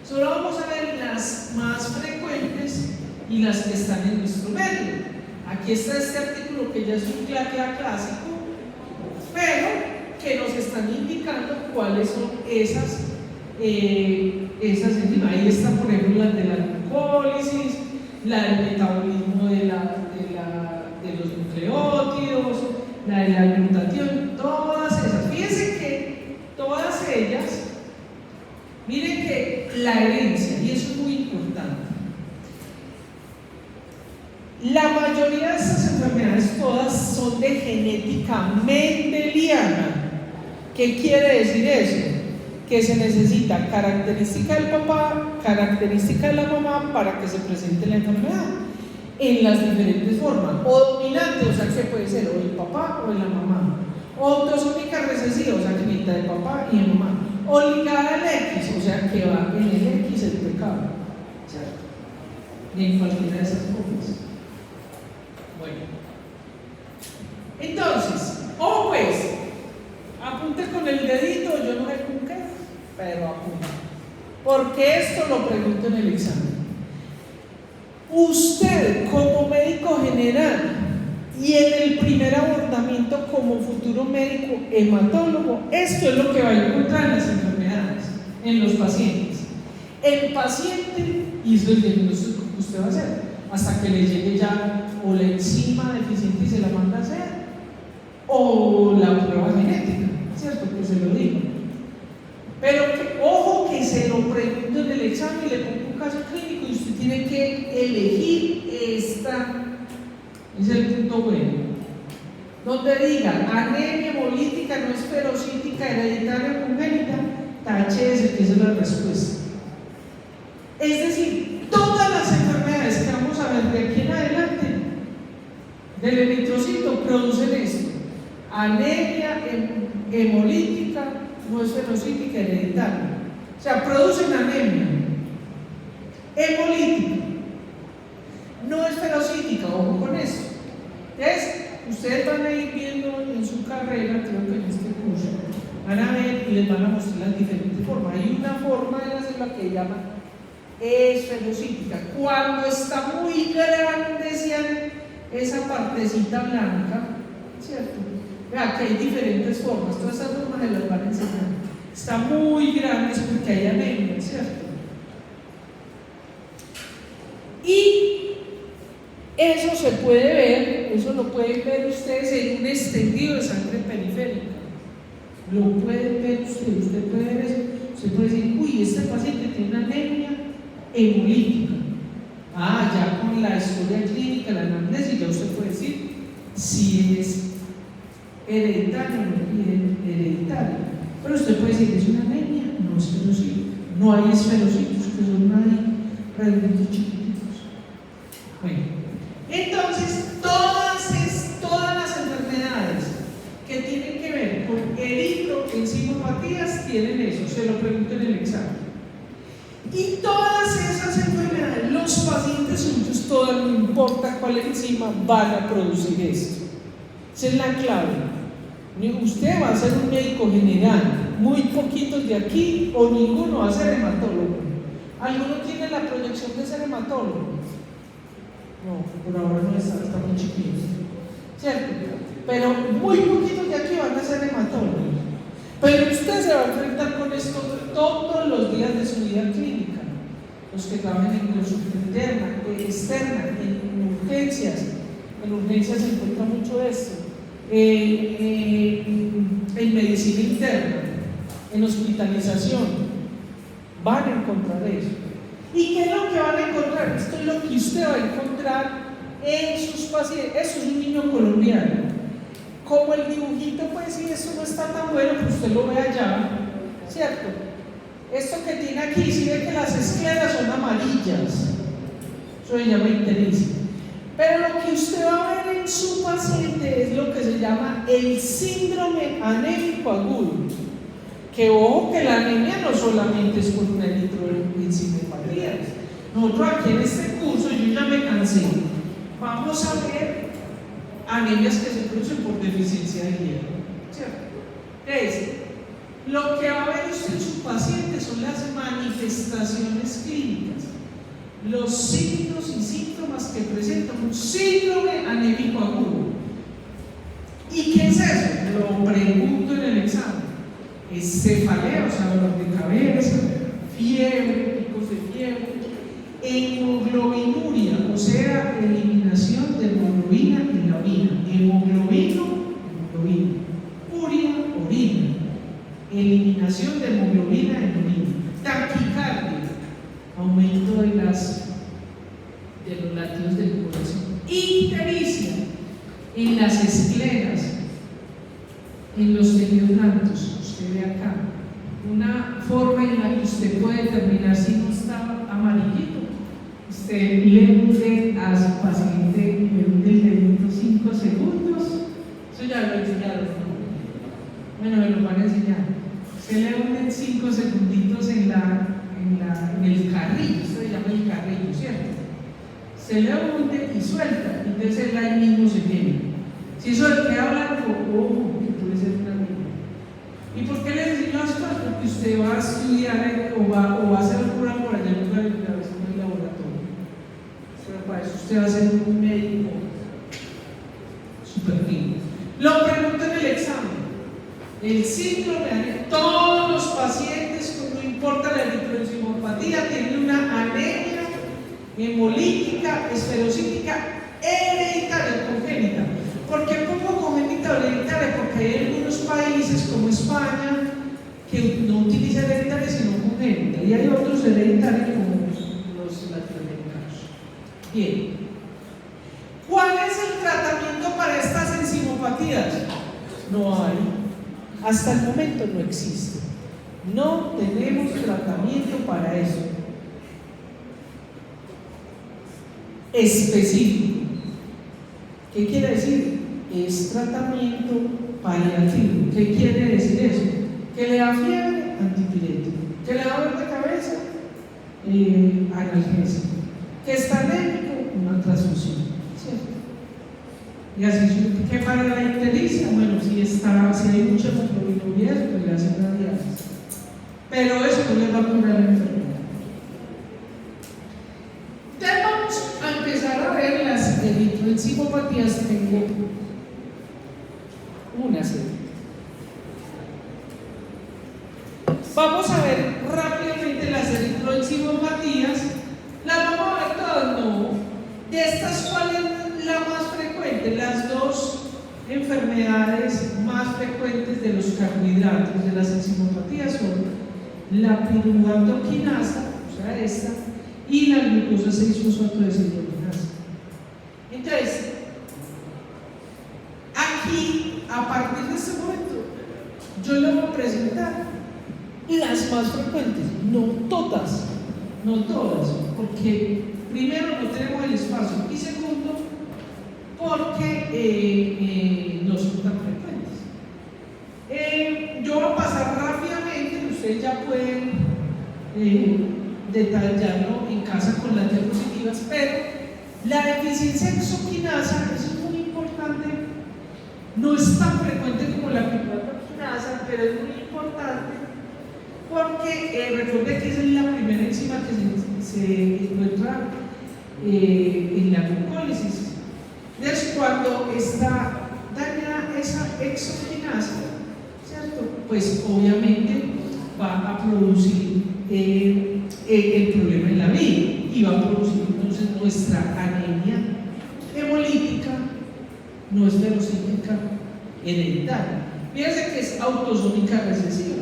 Solo vamos a ver las más frecuentes y las que están en nuestro medio. Aquí está este artículo que ya es un clásico, pero que nos están indicando cuáles son esas enzimas. Ahí está, por ejemplo, las de la glicólisis, la del metabolismo de los nucleótidos, la de la glutatión, todas esas. Fíjense que todas ellas, miren que la herencia, y eso es muy importante, la mayoría de estas enfermedades todas son de genética mendeliana. ¿Qué quiere decir eso? Que se necesita característica del papá, característica de la mamá para que se presente la enfermedad en las diferentes formas, o dominante, o sea que puede ser o el papá o de la mamá, o autosómica recesiva, o sea que mitad de papá y de mamá, o ligada al X, o sea que va en el X el pecado, ¿cierto? Y en cualquiera de esas formas. Bueno, entonces, pues, apunte con el dedito, yo no sé con qué, pero apunte, porque esto lo pregunto en el examen. Usted, como médico general y en el primer abordamiento como futuro médico hematólogo, esto es lo que va a encontrar en las enfermedades, en los pacientes. El paciente hizo el diagnóstico que usted va a hacer, hasta que le llegue ya o la enzima deficiente y se la manda a hacer, o la prueba genética, ¿cierto? Que se lo digo. Pero ojo que se lo pregunto en el examen y le pongo un caso clínico y usted tiene que elegir esta, es el punto bueno, donde diga anemia hemolítica no esferocítica hereditaria congénita, tache ese, que esa es la respuesta. Es decir, todas las enfermedades que vamos a ver de aquí en adelante del eritrocito producen esto: anemia hemolítica no esferocítica hereditaria, o sea, producen anemia hemolítica no esferocítica, ojo con eso. Entonces, ustedes van a ir viendo en su carrera, creo que en este curso, van a ver y les van a mostrar las diferentes formas. Hay una forma de hacer la que llaman esferocítica, cuando está muy grande, esa partecita blanca, ¿cierto? Vea que hay diferentes formas, todas esas formas se las van a enseñar. Está muy grande es porque hay anemia, ¿cierto? Y eso se puede ver, eso lo pueden ver ustedes en un extendido de sangre periférica. Lo pueden ver ustedes, usted puede ver eso, usted puede decir, uy, este paciente tiene una anemia hemolítica. Ya con la historia clínica, la anamnesis, ya usted puede decir si es hereditario o no hereditario. Pero usted puede decir que es una anemia no esferocítica. No hay esferocitos, que son ahí redonditos chiquititos. Bueno, entonces todas las enfermedades que tienen que ver con eritroencimopatías tienen eso, se lo pregunto en el examen. Y todas esas enfermedades, los pacientes suyos, todas, no importa cuál enzima, van a producir esto. Esa es la clave. Usted va a ser un médico general, muy poquitos de aquí o ninguno va a ser hematólogo. ¿Alguno tiene la proyección de ser hematólogo? No, por ahora no está muy chiquito, ¿cierto? Pero muy poquitos de aquí van a ser hematólogos. Pero usted se va a enfrentar con esto todos los días de su vida clínica. Los que trabajan en consulta interna, externa, en urgencias. En urgencias se encuentra mucho esto. En medicina interna, en hospitalización, van a encontrar eso. ¿Y qué es lo que van a encontrar? Esto es lo que usted va a encontrar en sus pacientes. Eso es un niño colombiano. Como el dibujito, pues si eso no está tan bueno, pues usted lo ve allá, ¿cierto? Esto que tiene aquí, si ve que las escleras son amarillas, eso se llama ictericia. Pero lo que usted va a ver en su paciente es lo que se llama el síndrome anémico agudo. Que ojo que la anemia no solamente es por una eritroencimopatía. Nosotros aquí en este curso, yo ya me cansé, vamos a ver anemias que se producen por deficiencia de hierro, ¿cierto? Entonces, lo que va a ver usted en su paciente son las manifestaciones clínicas, los signos y síntomas que presenta un síndrome anémico agudo. ¿Y qué es eso? Lo pregunto en el examen. Es cefalea, o sea, dolor de cabeza, fiebre, picos de fiebre, usted puede determinar si no está amarillito. Usted le hunde a su paciente, le hunde el dedito 5 segundos. Eso ya lo he enseñado, ¿no? Bueno, me lo van a enseñar. Usted le hunde 5 segunditos en el carrillo, esto se llama el carrillo, ¿cierto? Se le hunde y suelta, entonces él ahí mismo se quema. Si eso le queda blanco, ojo, que puede ser una mina. ¿Y por qué le enseño esto? Porque usted va a estudiar o va a hacer prueba por allá en un laboratorio. Pero para eso usted va a ser un médico súper bien. Lo pregunto en el examen. El síndrome de anemia, todos los pacientes, no importa la eritroencefalopatía, tienen una anemia hemolítica, esferocítica, hereditaria, congénita. ¿Por qué pongo congénita o hereditaria? Porque hay algunos países como España que no utilizan hereditaria sino congénita, y hay otros hereditarios como los latinoamericanos. Bien, ¿cuál es el tratamiento para estas enzimopatías? No hay. Hasta el momento no existe. No tenemos tratamiento para eso específico. ¿Qué quiere decir? Es tratamiento paliativo. ¿Qué quiere decir eso? Que le da fiebre, antipirético. Que le da dolor de cabeza, analgésico. Que está anémico, una transfusión. ¿Cierto? Y así, ¿qué para la ictericia? Bueno, si hay mucha hemoglobina, pues le hacen una diálisis. Pero eso no le va a curar la enfermedad. Entonces vamos a empezar a ver las eritroencefalopatías. Tengo una serie. Vamos a ver rápidamente las eritroencefalopatías. ¿Las vamos a ver todas? No. De estas, ¿cuál es la más frecuente? Las dos enfermedades más frecuentes de los carbohidratos, de las encefalopatías, son la piruvato-quinasa, o sea, esta, y la glucosa 6-fosfato deshidrogenasa. Entonces, aquí, a partir de este momento, yo le voy a presentar las más frecuentes, no todas, porque primero no tenemos el espacio y segundo, porque no son tan frecuentes. Yo voy a pasar rápidamente, ustedes ya pueden detallarlo en casa con las diapositivas, pero la deficiencia exoquinasa es muy importante, no es tan frecuente como la piruvato-quinasa, pero es muy importante porque recuerden que esa es la primera enzima que se encuentra en la glucólisis. Entonces, cuando está dañada esa exoquinasa, ¿cierto? Pues obviamente va a producir el problema en la vida y va a producir entonces nuestra anemia hemolítica, no esferocítica, hereditaria. Fíjense que es autosómica recesiva.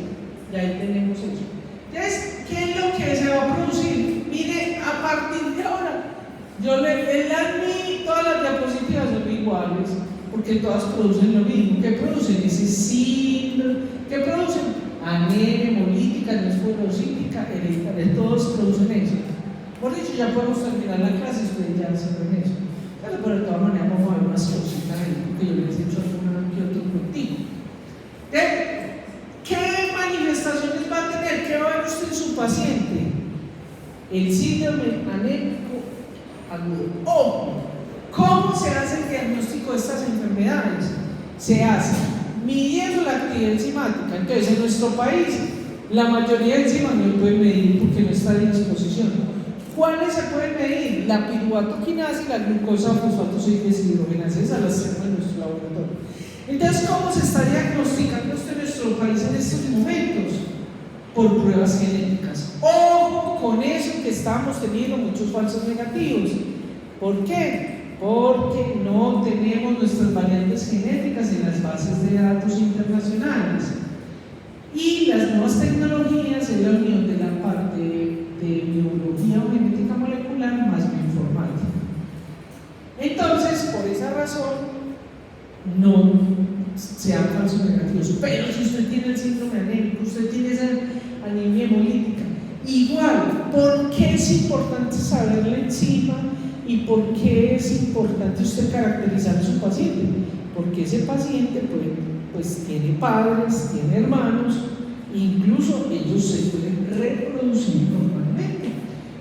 Y ahí tenemos eso. Entonces, ¿qué es lo que se va a producir? Mire, a partir de ahora, todas las diapositivas son iguales, porque todas producen lo mismo. ¿Qué producen? Ese síndrome. ¿Qué producen? Anemia hemolítica, no esferocítica, hereditaria. Todos producen eso. Por dicho, ya podemos terminar la clase, ustedes ya saben eso. Pero de todas maneras, vamos a ver unas cositas ahí, porque yo les he hecho alguna que otro contigo. ¿Qué manifestaciones va a tener? ¿Qué va a ver usted en su paciente? El síndrome anémico agudo. O, ¿cómo se hace el diagnóstico de estas enfermedades? Se hace midiendo la actividad enzimática. Entonces, en nuestro país, la mayoría de enzimas no se pueden medir porque no está a disposición. ¿Cuáles se pueden medir? La piruvato-quinasa y la glucosa fosfato 6-deshidrogenasa. Esas las tenemos en nuestro laboratorio. Entonces, ¿cómo se está diagnosticando esto en nuestro país en estos momentos? Por pruebas genéticas. Ojo con eso, que estamos teniendo muchos falsos negativos. ¿Por qué? Porque no tenemos nuestras variantes genéticas en las bases de datos internacionales. Y las nuevas tecnologías es la unión de la parte de biología o genética molecular más bioinformática. Entonces, por esa razón, no sean falsos negativos. Pero si usted tiene el síndrome anémico, usted tiene esa anemia hemolítica Igual, ¿por qué es importante saber la enzima y por qué es importante usted caracterizar a su paciente? Porque ese paciente pues tiene padres, tiene hermanos, incluso ellos se pueden reproducir normalmente.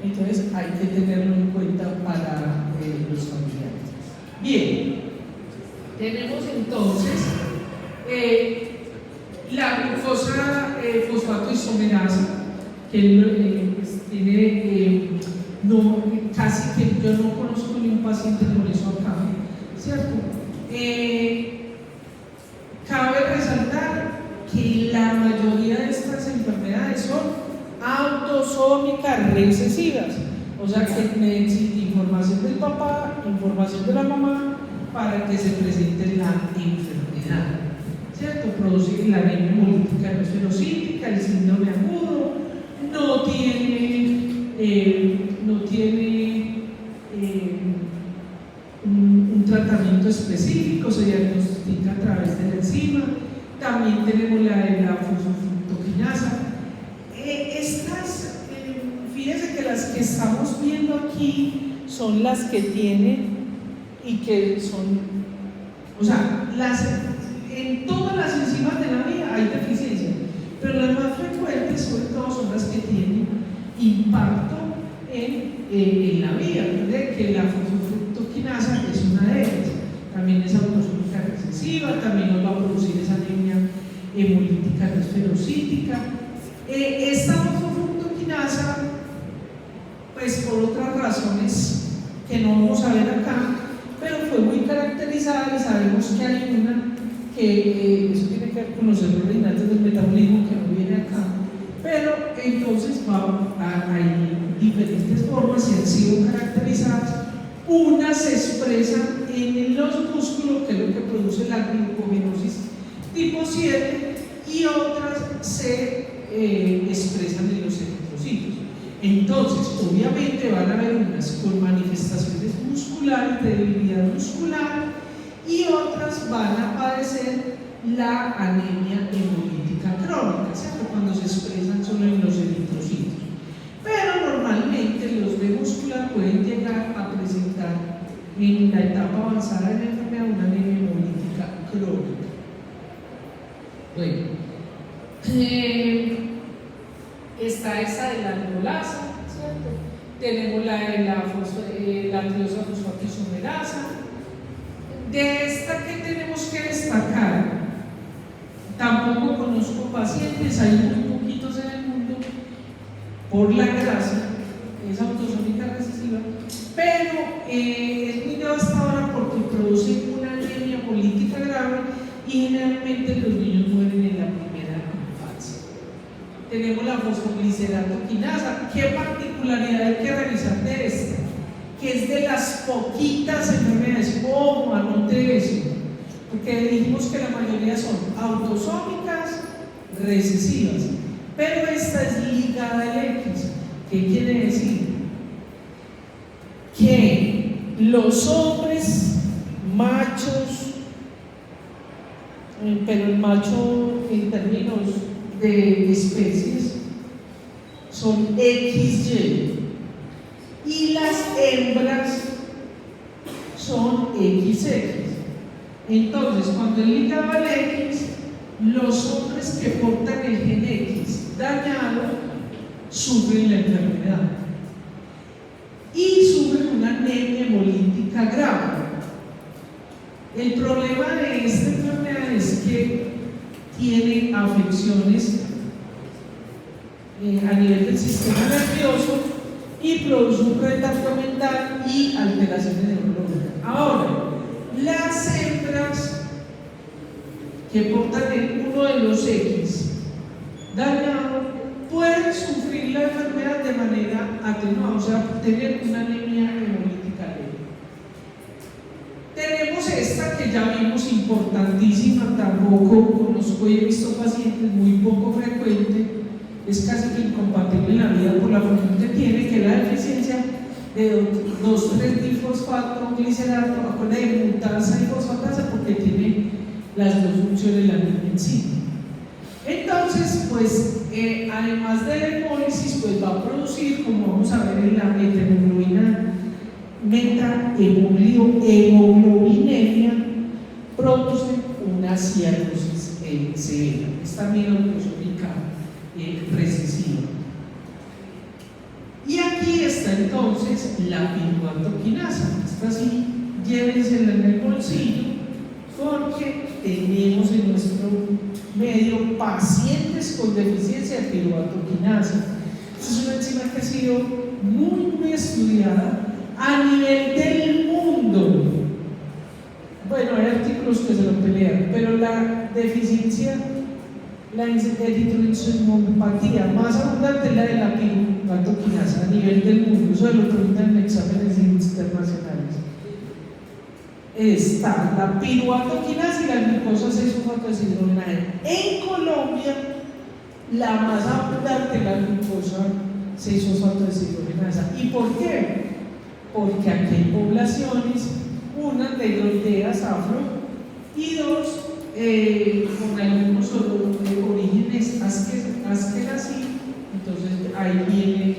Entonces hay que tenerlo en cuenta para los familiares. Bien, tenemos entonces la glucosa fosfato isomerasa, que pues, tiene, casi que yo no conozco ni un paciente con eso acá, ¿cierto? Cabe resaltar que la mayoría de estas enfermedades son autosómicas recesivas, o sea que necesita información del papá, información de la mamá para que se presente la enfermedad, ¿cierto? Produce la anemia hemolítica no esferocítica, el síndrome agudo, no tiene un tratamiento específico, se diagnostica a través de la enzima. También tenemos la fosfofructoquinasa. Fíjense que las que estamos viendo aquí son las que tienen y que son, o sea, en todas las enzimas de la vida hay deficiencia, pero las más frecuentes sobre todo son las que tienen impacto en la vía, de que la fosfofructoquinasa es una de ellas. También es autosómica recesiva, también nos va a producir esa anemia hemolítica no esferocítica. Esta fosfofructoquinasa, pues por otras razones que no vamos a ver acá, pero fue muy caracterizada y sabemos que hay una que eso tiene que ver con los errores innatos del metabolismo que no viene acá, pero entonces hay diferentes formas y han sido caracterizadas. Unas se expresan en los músculos, que es lo que produce la glucogenosis tipo 7, y otras se expresan en los eritrocitos. Entonces, obviamente van a haber unas con manifestaciones musculares, de debilidad muscular, y otras van a padecer la anemia hemolítica crónica, ¿cierto? Cuando se expresan solo en los eritrocitos. Pero normalmente los B muscular pueden llegar a presentar en la etapa avanzada de la enfermedad una anemia hemolítica crónica. Bueno, está esa de la alcoholasa, ¿cierto? Tenemos la triosa fosfatisomerasa. De esta que tenemos que destacar, tampoco conozco pacientes, hay muy poquitos en el mundo, por la grasa, es autosómica recesiva, pero es muy devastadora porque produce una anemia hemolítica grave y generalmente los niños mueren en la primera infancia. Tenemos la fosfogliceratoquinasa. ¿Qué particularidad hay que revisar de esta? Que es de las poquitas enfermedades, ojo, anote eso, porque dijimos que la mayoría son autosómicas recesivas, pero esta es ligada al X. ¿Qué quiere decir? Que los hombres machos, pero el macho en términos de especies son XY y las hembras son XX. Entonces, cuando es ligado al X, los hombres que portan el gen X dañado sufren la enfermedad y sufren una anemia hemolítica grave. El problema de esta enfermedad es que tiene afecciones a nivel del sistema nervioso y produce un retardo mental y alteraciones neurológicas. Ahora, las hembras que portan uno de los X dañado pueden sufrir la enfermedad de manera atenuada, o sea, tener una anemia hemolítica leve. Tenemos esta que ya vimos, importantísima, tampoco conozco y he visto pacientes, muy poco frecuente, es casi que incompatible en la vida por la función que tiene, que es la deficiencia de 2,3-difosfato-glicerato, de mutasa y fosfatasa, porque tiene las dos funciones la misma enzima. Entonces, pues, además de la hemólisis, pues va a producir, como vamos a ver en la metahemoglobina, metahemoglobinemia, produce una cianosis severa. Esta mielocromosómica recesiva. Y aquí está entonces la piruvato-quinasa. Esta sí, llévensela en el bolsillo, porque tenemos en nuestro medio pacientes con deficiencia de piruvato-quinasa. Es una enzima que ha sido muy estudiada a nivel del mundo. Bueno, hay artículos que se lo pelean, pero la deficiencia, la eritroendocytopatía más abundante es la de la piruvato-quinasa a nivel del mundo. Eso lo preguntan en exámenes internacionales. Está la piruvato-quinasa y la glucosa 6-fosfatideshidrogenasa. En Colombia, la más abundante es la glucosa 6-fosfatideshidrogenasa. ¿Y por qué? Porque aquí hay poblaciones, una negroideas afro y dos con algunos orígenes askenazí. Entonces ahí viene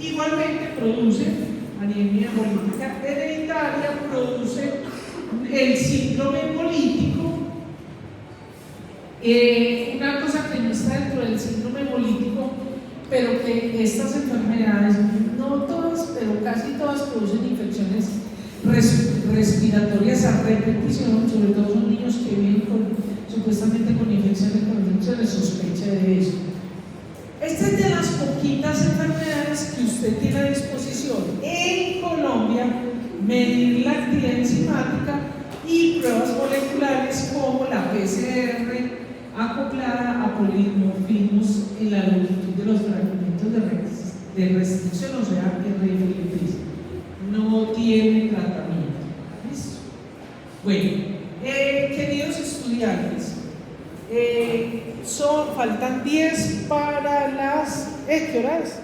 igualmente produce anemia hemolítica hereditaria, produce el síndrome hemolítico. Una cosa que no está dentro del síndrome hemolítico, pero que estas enfermedades, no todas, pero casi todas, producen infecciones respiratorias a repetición, sobre todo son niños que viven supuestamente con infecciones, sospecha de eso. Esta es de las poquitas enfermedades que usted tiene a disposición en Colombia, medir la actividad enzimática y pruebas moleculares como la PCR acoplada a polimorfismos en la longitud de los fragmentos de restricción, o sea, RFLPs. No tiene tratamiento. ¿Listo? Bueno, queridos estudiantes, faltan 10 para las. ¿Qué hora es?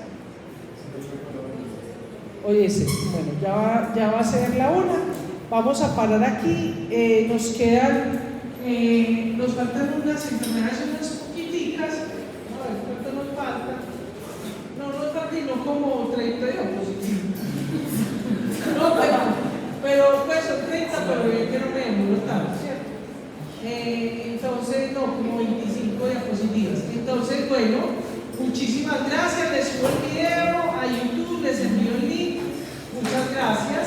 Oye, bueno, ya va a ser la 1. Vamos a parar aquí. Nos faltan unas enfermedades, unas poquiticas. A ver, ¿cuánto nos falta? No nos falta, no como 30 diapositivas. No, pero pues son 30, pero yo que no me demoro tanto, ¿cierto? Entonces, no, como 25 diapositivas. Entonces, bueno, muchísimas gracias. Les subo el video a YouTube, les envío el link. Muchas gracias.